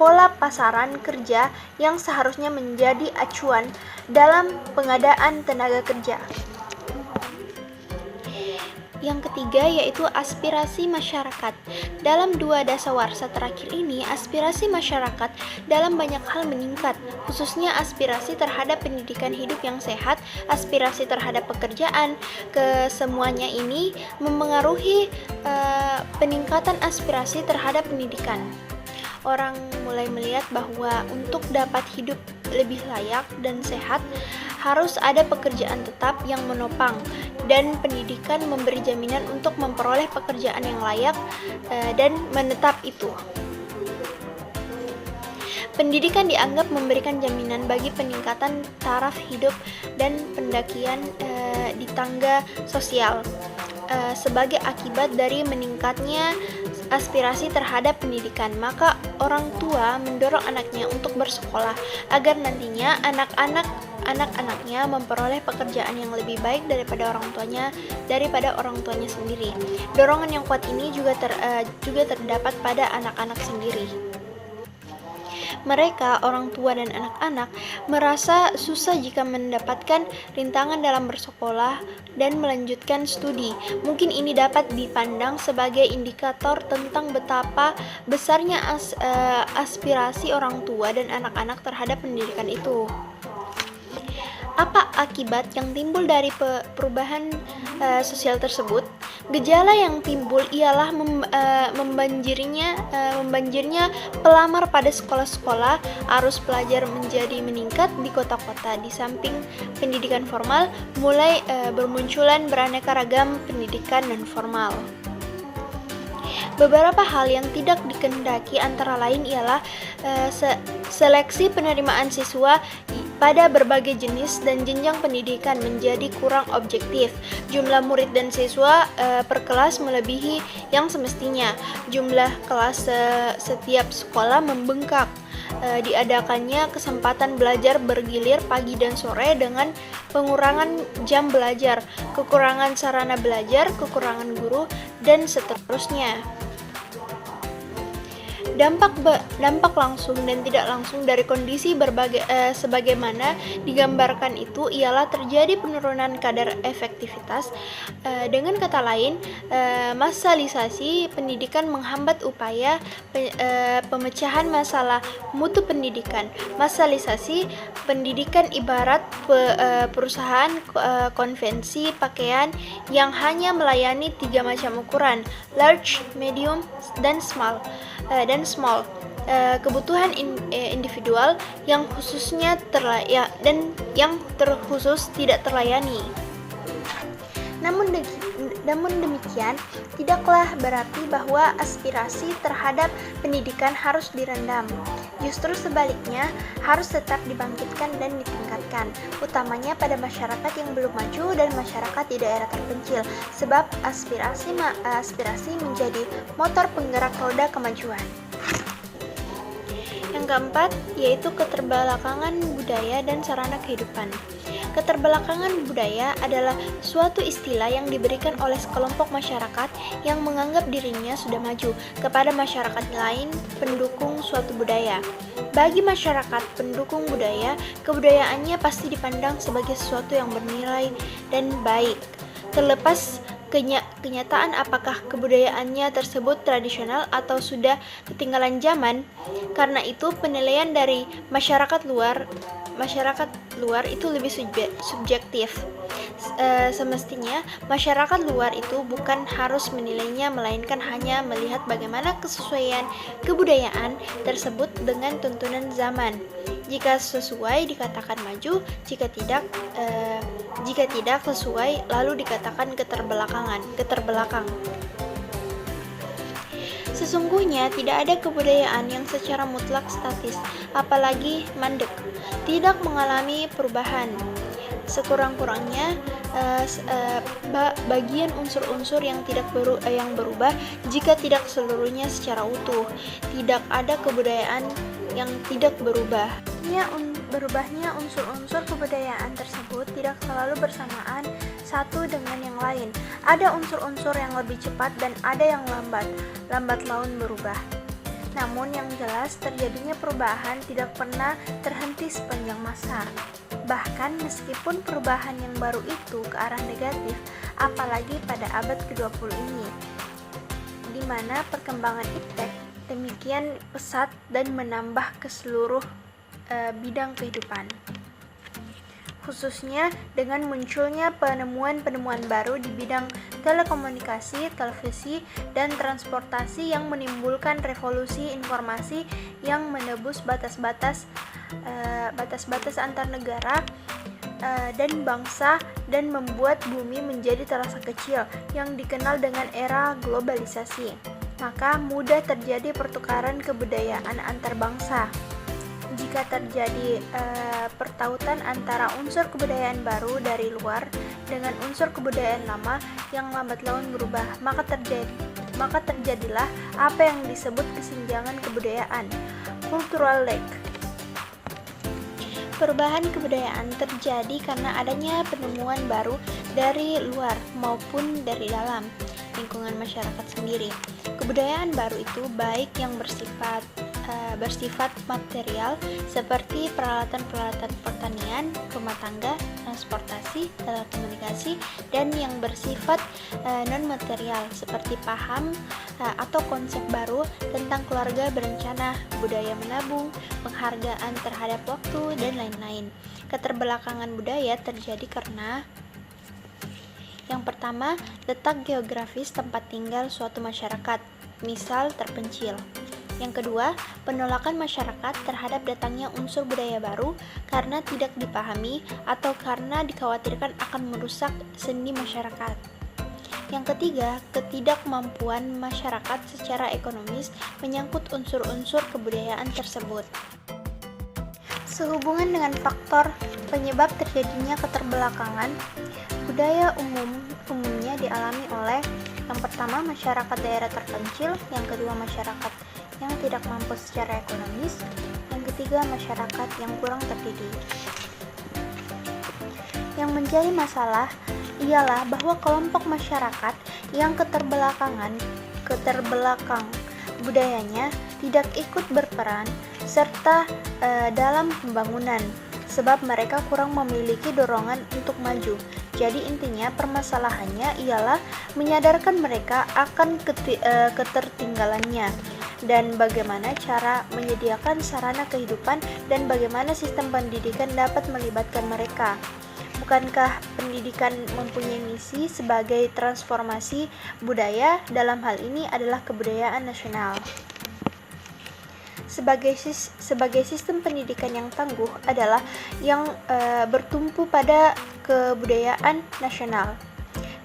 pola pasaran kerja yang seharusnya menjadi acuan dalam pengadaan tenaga kerja. Yang ketiga yaitu aspirasi masyarakat. Dalam 2 dasawarsa terakhir ini, aspirasi masyarakat dalam banyak hal meningkat, khususnya aspirasi terhadap pendidikan hidup yang sehat, aspirasi terhadap pekerjaan. Kesemuanya ini memengaruhi peningkatan aspirasi terhadap pendidikan. Orang mulai melihat bahwa untuk dapat hidup lebih layak dan sehat harus ada pekerjaan tetap yang menopang, dan pendidikan memberi jaminan untuk memperoleh pekerjaan yang layak dan menetap itu. Pendidikan dianggap memberikan jaminan bagi peningkatan taraf hidup dan pendakian di tangga sosial. Sebagai akibat dari meningkatnya aspirasi terhadap pendidikan, maka orang tua mendorong anaknya untuk bersekolah agar nantinya anak-anaknya memperoleh pekerjaan yang lebih baik daripada orang tuanya sendiri. Dorongan yang kuat ini juga terdapat pada anak-anak sendiri. Mereka, orang tua dan anak-anak, merasa susah jika mendapatkan rintangan dalam bersekolah dan melanjutkan studi. Mungkin ini dapat dipandang sebagai indikator tentang betapa besarnya aspirasi orang tua dan anak-anak terhadap pendidikan itu. Apa akibat yang timbul dari perubahan sosial tersebut? Gejala yang timbul ialah membanjirnya pelamar pada sekolah-sekolah, arus pelajar menjadi meningkat di kota-kota. Di samping pendidikan formal, mulai bermunculan beraneka ragam pendidikan non formal. Beberapa hal yang tidak dikehendaki antara lain ialah seleksi penerimaan siswa pada berbagai jenis dan jenjang pendidikan menjadi kurang objektif. Jumlah murid dan siswa per kelas melebihi yang semestinya. Jumlah kelas setiap sekolah membengkak. Diadakannya kesempatan belajar bergilir pagi dan sore dengan pengurangan jam belajar, kekurangan sarana belajar, kekurangan guru, dan seterusnya. Dampak langsung dan tidak langsung dari kondisi sebagaimana digambarkan itu ialah terjadi penurunan kadar efektivitas. Dengan kata lain, massalisasi pendidikan menghambat upaya pemecahan masalah mutu pendidikan. Massalisasi pendidikan ibarat perusahaan konvensi pakaian yang hanya melayani 3 macam ukuran: large, medium, dan small. Kebutuhan individual yang khususnya dan yang terkhusus tidak terlayani. Namun demikian, tidaklah berarti bahwa aspirasi terhadap pendidikan harus direndam. Justru sebaliknya, harus tetap dibangkitkan dan ditingkatkan, utamanya pada masyarakat yang belum maju dan masyarakat di daerah terpencil, sebab aspirasi menjadi motor penggerak roda kemajuan. Yang keempat, yaitu keterbelakangan budaya dan sarana kehidupan. Keterbelakangan budaya adalah suatu istilah yang diberikan oleh sekelompok masyarakat yang menganggap dirinya sudah maju kepada masyarakat lain pendukung suatu budaya. Bagi masyarakat pendukung budaya, kebudayaannya pasti dipandang sebagai sesuatu yang bernilai dan baik, terlepas kenyataan apakah kebudayaannya tersebut tradisional atau sudah ketinggalan zaman. Karena itu penilaian dari masyarakat luar itu lebih subjektif. Semestinya masyarakat luar itu bukan harus menilainya, melainkan hanya melihat bagaimana kesesuaian kebudayaan tersebut dengan tuntunan zaman. Jika sesuai dikatakan maju, jika tidak sesuai lalu dikatakan keterbelakang. Sesungguhnya tidak ada kebudayaan yang secara mutlak statis, apalagi mandek, tidak mengalami perubahan. Sekurang-kurangnya bagian unsur-unsur yang berubah, jika tidak seluruhnya secara utuh. Tidak ada kebudayaan yang tidak berubah. Berubahnya unsur-unsur kebudayaan tersebut tidak selalu bersamaan satu dengan yang lain. Ada unsur-unsur yang lebih cepat dan ada yang lambat laun berubah. Namun yang jelas terjadinya perubahan tidak pernah terhenti sepanjang masa. Bahkan meskipun perubahan yang baru itu ke arah negatif, apalagi pada abad ke-20 ini, di mana perkembangan iptek demikian pesat dan menambah ke seluruh bidang kehidupan. Khususnya dengan munculnya penemuan-penemuan baru di bidang telekomunikasi, televisi, dan transportasi yang menimbulkan revolusi informasi yang menebus batas-batas antar negara dan bangsa dan membuat bumi menjadi terasa kecil yang dikenal dengan era globalisasi. Maka mudah terjadi pertukaran kebudayaan antar bangsa. Jika terjadi pertautan antara unsur kebudayaan baru dari luar dengan unsur kebudayaan lama yang lambat laun berubah, maka terjadilah apa yang disebut kesenjangan kebudayaan, cultural lag. Perubahan kebudayaan terjadi karena adanya penemuan baru dari luar maupun dari dalam lingkungan masyarakat sendiri. Kebudayaan baru itu baik yang bersifat material seperti peralatan-peralatan pertanian, rumah tangga, transportasi, telekomunikasi, dan yang bersifat non-material seperti paham atau konsep baru tentang keluarga berencana, budaya menabung, penghargaan terhadap waktu, dan lain-lain. Keterbelakangan budaya terjadi karena Yang pertama, letak geografis tempat tinggal suatu masyarakat, misal terpencil. Yang kedua, penolakan masyarakat terhadap datangnya unsur budaya baru karena tidak dipahami atau karena dikhawatirkan akan merusak seni masyarakat. Yang ketiga, ketidakmampuan masyarakat secara ekonomis menyangkut unsur-unsur kebudayaan tersebut. Sehubungan dengan faktor penyebab terjadinya keterbelakangan, budaya umumnya dialami oleh yang pertama masyarakat daerah terpencil, yang kedua masyarakat yang tidak mampu secara ekonomis, yang ketiga masyarakat yang kurang terdidik. Yang menjadi masalah ialah bahwa kelompok masyarakat yang keterbelakang budayanya tidak ikut berperan serta dalam pembangunan, sebab mereka kurang memiliki dorongan untuk maju. Jadi intinya permasalahannya ialah menyadarkan mereka akan ketertinggalannya dan bagaimana cara menyediakan sarana kehidupan dan bagaimana sistem pendidikan dapat melibatkan mereka. Bukankah pendidikan mempunyai misi sebagai transformasi budaya? Dalam hal ini adalah kebudayaan nasional. Sebagai sistem pendidikan yang tangguh adalah yang bertumpu pada kebudayaan nasional.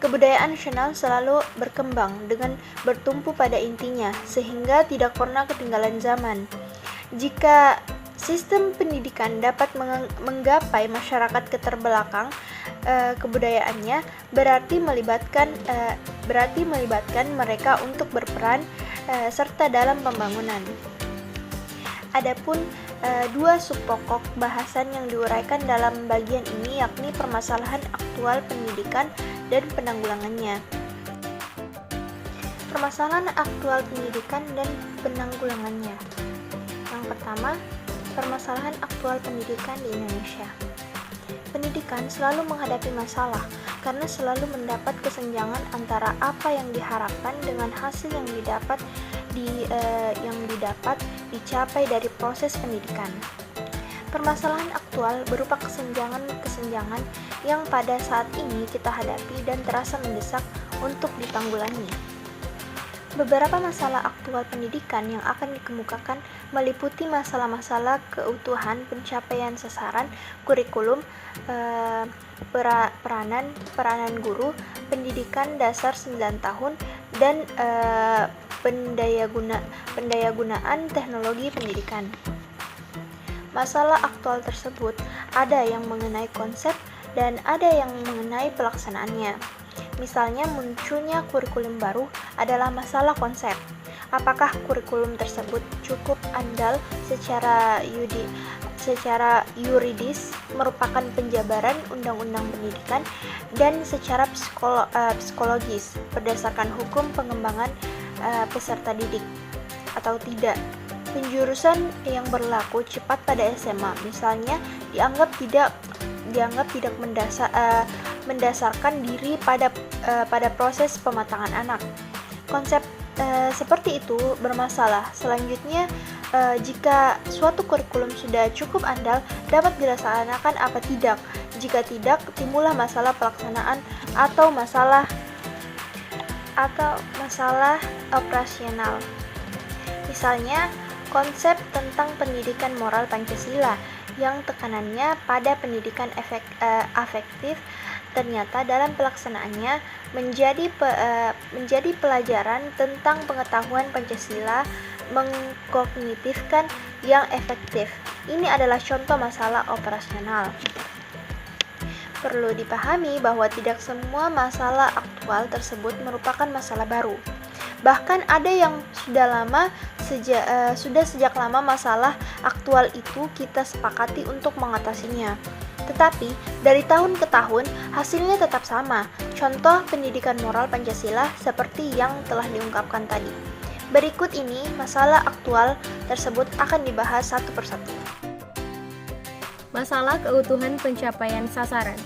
Kebudayaan nasional selalu berkembang dengan bertumpu pada intinya, sehingga tidak pernah ketinggalan zaman. Jika sistem pendidikan dapat menggapai masyarakat keterbelakang kebudayaannya, berarti melibatkan mereka untuk berperan serta dalam pembangunan. Adapun dua subpokok bahasan yang diuraikan dalam bagian ini yakni permasalahan aktual pendidikan dan penanggulangannya. Permasalahan aktual pendidikan dan penanggulangannya. Yang pertama, permasalahan aktual pendidikan di Indonesia. Pendidikan selalu menghadapi masalah karena selalu mendapat kesenjangan antara apa yang diharapkan dengan hasil yang didapat dicapai dari proses pendidikan. Permasalahan aktual berupa kesenjangan yang pada saat ini kita hadapi dan terasa mendesak untuk ditanggulangi. Beberapa masalah aktual pendidikan yang akan dikemukakan meliputi masalah-masalah keutuhan pencapaian sasaran kurikulum, peranan guru, pendidikan dasar 9 tahun, dan pendayagunaan teknologi pendidikan. Masalah aktual tersebut ada yang mengenai konsep dan ada yang mengenai pelaksanaannya. Misalnya munculnya kurikulum baru adalah masalah konsep. Apakah kurikulum tersebut cukup andal secara yuridis, merupakan penjabaran undang-undang pendidikan, dan secara psikologis berdasarkan hukum pengembangan peserta didik atau tidak. Penjurusan yang berlaku cepat pada SMA misalnya dianggap tidak mendasarkan diri pada proses pematangan anak. Konsep seperti itu bermasalah. Selanjutnya, jika suatu kurikulum sudah cukup andal, dapat dilaksanakan apa tidak? Jika tidak, timbullah masalah pelaksanaan atau masalah operasional. Misalnya, konsep tentang pendidikan moral Pancasila yang tekanannya pada pendidikan afektif ternyata dalam pelaksanaannya menjadi pelajaran tentang pengetahuan Pancasila mengkognitifkan yang efektif. Ini adalah contoh masalah operasional. Perlu dipahami bahwa tidak semua masalah aktual tersebut merupakan masalah baru. Bahkan ada yang sudah sejak lama masalah aktual itu kita sepakati untuk mengatasinya. Tetapi dari tahun ke tahun hasilnya tetap sama. Contoh pendidikan moral Pancasila seperti yang telah diungkapkan tadi. Berikut ini masalah aktual tersebut akan dibahas satu persatu. Masalah keutuhan pencapaian sasaran.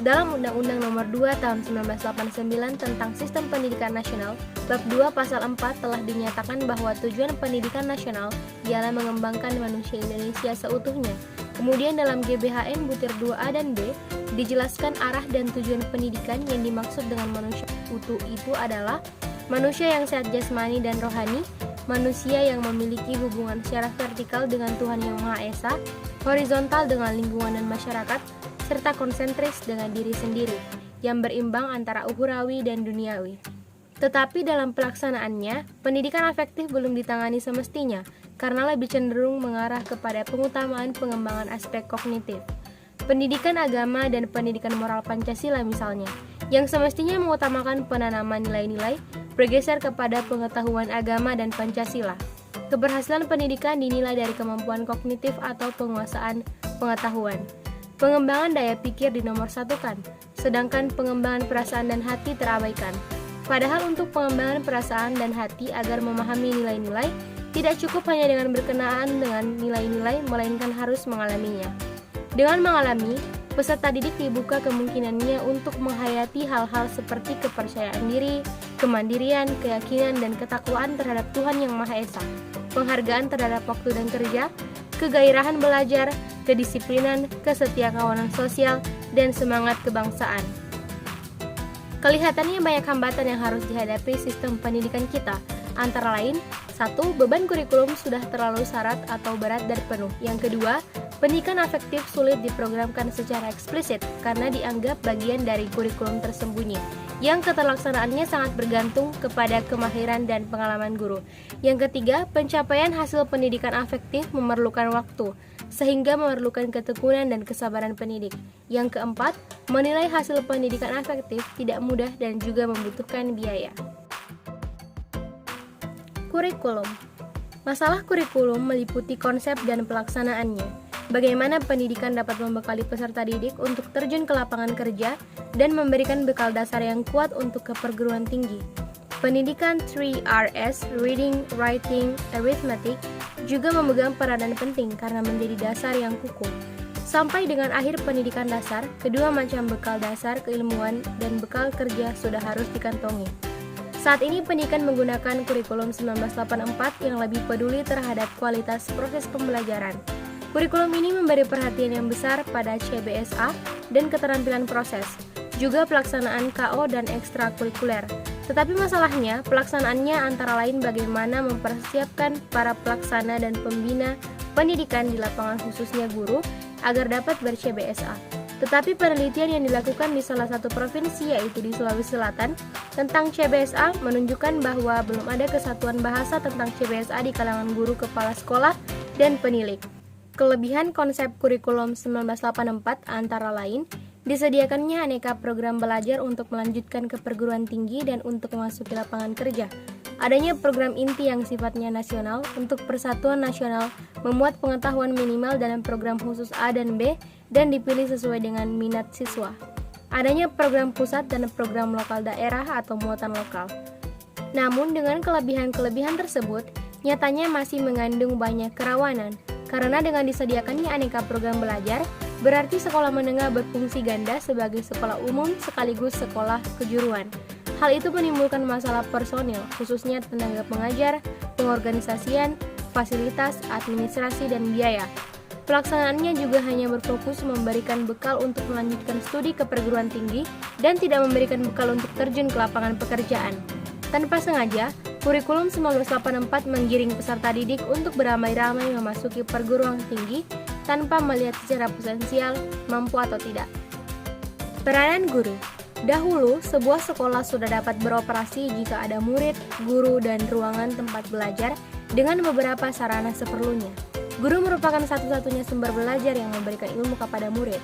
Dalam Undang-Undang Nomor 2 Tahun 1989 tentang Sistem Pendidikan Nasional, Bab 2 Pasal 4 telah dinyatakan bahwa tujuan pendidikan nasional ialah mengembangkan manusia Indonesia seutuhnya Kemudian dalam GBHN butir 2A dan B dijelaskan arah dan tujuan pendidikan. Yang dimaksud dengan manusia utuh itu adalah manusia yang sehat jasmani dan rohani, manusia yang memiliki hubungan secara vertikal dengan Tuhan Yang Maha Esa, horizontal dengan lingkungan dan masyarakat, serta konsentris dengan diri sendiri, yang berimbang antara ukhrawi dan duniawi. Tetapi dalam pelaksanaannya, pendidikan afektif belum ditangani semestinya, karena lebih cenderung mengarah kepada pengutamaan pengembangan aspek kognitif. Pendidikan agama dan pendidikan moral Pancasila misalnya, yang semestinya mengutamakan penanaman nilai-nilai, bergeser kepada pengetahuan agama dan Pancasila. Keberhasilan pendidikan dinilai dari kemampuan kognitif atau penguasaan pengetahuan. Pengembangan daya pikir dinomorsatukan, sedangkan pengembangan perasaan dan hati terabaikan. Padahal untuk pengembangan perasaan dan hati agar memahami nilai-nilai, tidak cukup hanya dengan berkenaan dengan nilai-nilai, melainkan harus mengalaminya. Dengan mengalami, peserta didik dibuka kemungkinannya untuk menghayati hal-hal seperti kepercayaan diri, kemandirian, keyakinan, dan ketakwaan terhadap Tuhan Yang Maha Esa, penghargaan terhadap waktu dan kerja, kegairahan belajar, kedisiplinan, kesetiakawanan sosial, dan semangat kebangsaan. Kelihatannya banyak hambatan yang harus dihadapi sistem pendidikan kita, antara lain, 1. Beban kurikulum sudah terlalu syarat atau berat dan penuh. Yang kedua, pendidikan afektif sulit diprogramkan secara eksplisit karena dianggap bagian dari kurikulum tersembunyi, yang keterlaksanaannya sangat bergantung kepada kemahiran dan pengalaman guru. Yang ketiga, pencapaian hasil pendidikan afektif memerlukan waktu, sehingga memerlukan ketekunan dan kesabaran pendidik. Yang keempat, menilai hasil pendidikan afektif tidak mudah dan juga membutuhkan biaya. Kurikulum. Masalah kurikulum meliputi konsep dan pelaksanaannya. Bagaimana pendidikan dapat membekali peserta didik untuk terjun ke lapangan kerja dan memberikan bekal dasar yang kuat untuk keperguruan tinggi. Pendidikan 3Rs, Reading, Writing, Arithmetic, juga memegang peranan penting karena menjadi dasar yang kukuh. Sampai dengan akhir pendidikan dasar, kedua macam bekal dasar keilmuan dan bekal kerja sudah harus dikantongi. Saat ini pendidikan menggunakan kurikulum 1984 yang lebih peduli terhadap kualitas proses pembelajaran. Kurikulum ini memberi perhatian yang besar pada CBSA dan keterampilan proses, juga pelaksanaan KO dan ekstrakurikuler. Tetapi masalahnya, pelaksanaannya antara lain bagaimana mempersiapkan para pelaksana dan pembina pendidikan di lapangan khususnya guru agar dapat ber-CBSA. Tetapi penelitian yang dilakukan di salah satu provinsi yaitu di Sulawesi Selatan tentang CBSA menunjukkan bahwa belum ada kesatuan bahasa tentang CBSA di kalangan guru kepala sekolah dan penilik. Kelebihan konsep kurikulum 1984 antara lain disediakannya aneka program belajar untuk melanjutkan ke perguruan tinggi dan untuk memasuki lapangan kerja. Adanya program inti yang sifatnya nasional untuk persatuan nasional memuat pengetahuan minimal dalam program khusus A dan B dan dipilih sesuai dengan minat siswa. Adanya program pusat dan program lokal daerah atau muatan lokal. Namun dengan kelebihan-kelebihan tersebut, nyatanya masih mengandung banyak kerawanan. Karena dengan disediakannya aneka program belajar, berarti sekolah menengah berfungsi ganda sebagai sekolah umum sekaligus sekolah kejuruan. Hal itu menimbulkan masalah personil, khususnya tenaga pengajar, pengorganisasian, fasilitas, administrasi, dan biaya. Pelaksanaannya juga hanya berfokus memberikan bekal untuk melanjutkan studi ke perguruan tinggi dan tidak memberikan bekal untuk terjun ke lapangan pekerjaan. Tanpa sengaja, kurikulum 1984 menggiring peserta didik untuk beramai-ramai memasuki perguruan tinggi tanpa melihat secara potensial mampu atau tidak. Peranan guru. Dahulu, sebuah sekolah sudah dapat beroperasi jika ada murid, guru, dan ruangan tempat belajar dengan beberapa sarana seperlunya. Guru merupakan satu-satunya sumber belajar yang memberikan ilmu kepada murid.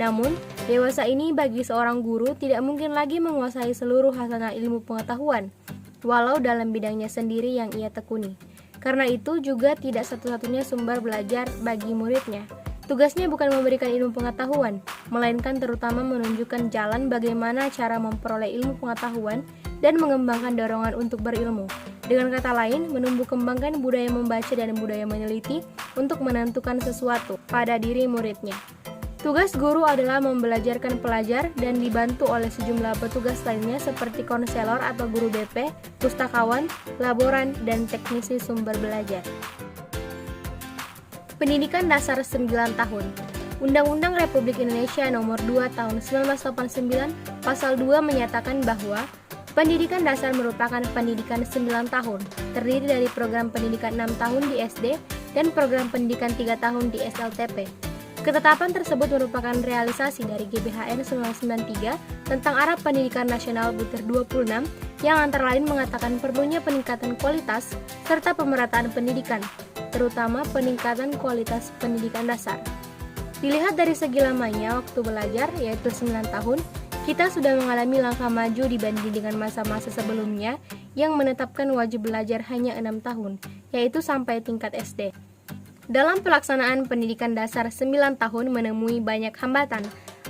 Namun, dewasa ini bagi seorang guru tidak mungkin lagi menguasai seluruh hasanah ilmu pengetahuan, walau dalam bidangnya sendiri yang ia tekuni. Karena itu juga tidak satu-satunya sumber belajar bagi muridnya. Tugasnya bukan memberikan ilmu pengetahuan, melainkan terutama menunjukkan jalan bagaimana cara memperoleh ilmu pengetahuan dan mengembangkan dorongan untuk berilmu. Dengan kata lain, menumbuh kembangkan budaya membaca dan budaya meneliti untuk menentukan sesuatu pada diri muridnya. Tugas guru adalah membelajarkan pelajar dan dibantu oleh sejumlah petugas lainnya seperti konselor atau guru BP, pustakawan, laboran, dan teknisi sumber belajar. Pendidikan Dasar 9 tahun. Undang-Undang Republik Indonesia Nomor 2 Tahun 1989 Pasal 2 menyatakan bahwa pendidikan dasar merupakan pendidikan 9 tahun, terdiri dari program pendidikan 6 tahun di SD dan program pendidikan 3 tahun di SLTP. Ketetapan tersebut merupakan realisasi dari GBHN 1993 tentang Arah Pendidikan Nasional Butir 26 yang antara lain mengatakan perlunya peningkatan kualitas serta pemerataan pendidikan, terutama peningkatan kualitas pendidikan dasar. Dilihat dari segi lamanya waktu belajar, yaitu 9 tahun, kita sudah mengalami langkah maju dibanding dengan masa-masa sebelumnya yang menetapkan wajib belajar hanya 6 tahun, yaitu sampai tingkat SD. Dalam pelaksanaan pendidikan dasar 9 tahun menemui banyak hambatan,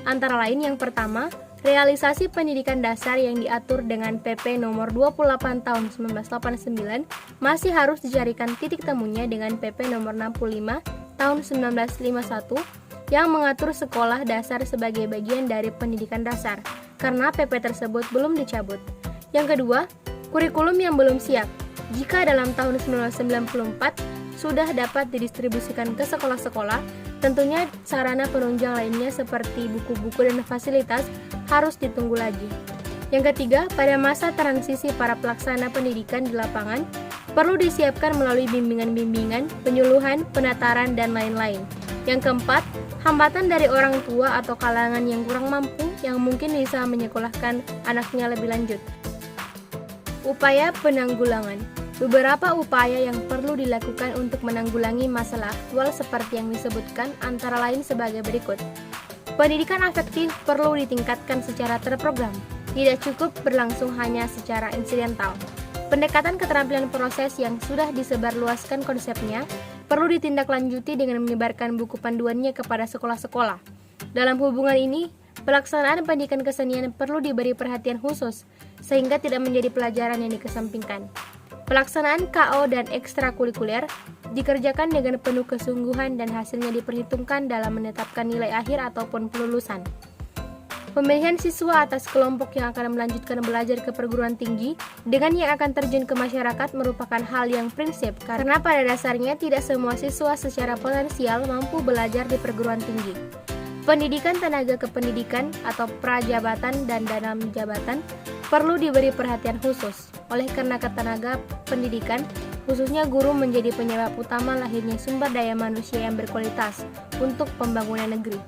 antara lain yang pertama, realisasi pendidikan dasar yang diatur dengan PP nomor 28 tahun 1989 masih harus dicarikan titik temunya dengan PP nomor 65 tahun 1951 yang mengatur sekolah dasar sebagai bagian dari pendidikan dasar, karena PP tersebut belum dicabut. Yang kedua, kurikulum yang belum siap. Jika dalam tahun 1994 sudah dapat didistribusikan ke sekolah-sekolah, tentunya sarana penunjang lainnya seperti buku-buku dan fasilitas harus ditunggu lagi. Yang ketiga, pada masa transisi para pelaksana pendidikan di lapangan, perlu disiapkan melalui bimbingan-bimbingan, penyuluhan, penataran, dan lain-lain. Yang keempat, hambatan dari orang tua atau kalangan yang kurang mampu yang mungkin bisa menyekolahkan anaknya lebih lanjut. Upaya penanggulangan. Beberapa upaya yang perlu dilakukan untuk menanggulangi masalah aktual seperti yang disebutkan antara lain sebagai berikut. Pendidikan afektif perlu ditingkatkan secara terprogram, tidak cukup berlangsung hanya secara insidental. Pendekatan keterampilan proses yang sudah disebarluaskan konsepnya perlu ditindaklanjuti dengan menyebarkan buku panduannya kepada sekolah-sekolah. Dalam hubungan ini, pelaksanaan pendidikan kesenian perlu diberi perhatian khusus, sehingga tidak menjadi pelajaran yang dikesampingkan. Pelaksanaan KO dan ekstrakurikuler dikerjakan dengan penuh kesungguhan dan hasilnya diperhitungkan dalam menetapkan nilai akhir ataupun kelulusan. Pemilihan siswa atas kelompok yang akan melanjutkan belajar ke perguruan tinggi dengan yang akan terjun ke masyarakat merupakan hal yang prinsip karena pada dasarnya tidak semua siswa secara potensial mampu belajar di perguruan tinggi. Pendidikan tenaga kependidikan atau prajabatan dan dalam jabatan perlu diberi perhatian khusus. Oleh karena ketenaga pendidikan, khususnya guru menjadi penyebab utama lahirnya sumber daya manusia yang berkualitas untuk pembangunan negeri.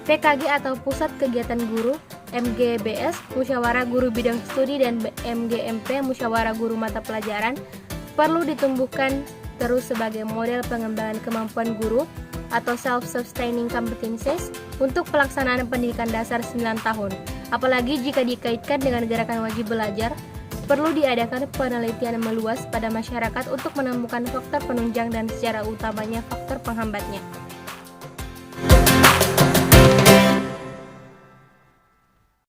PKG atau Pusat Kegiatan Guru, MGBS, Musyawarah Guru Bidang Studi dan MGMP, Musyawarah Guru Mata Pelajaran, perlu ditumbuhkan terus sebagai model pengembangan kemampuan guru atau self-sustaining competencies untuk pelaksanaan pendidikan dasar 9 tahun. Apalagi jika dikaitkan dengan gerakan wajib belajar, perlu diadakan penelitian meluas pada masyarakat untuk menemukan faktor penunjang dan secara utamanya faktor penghambatnya.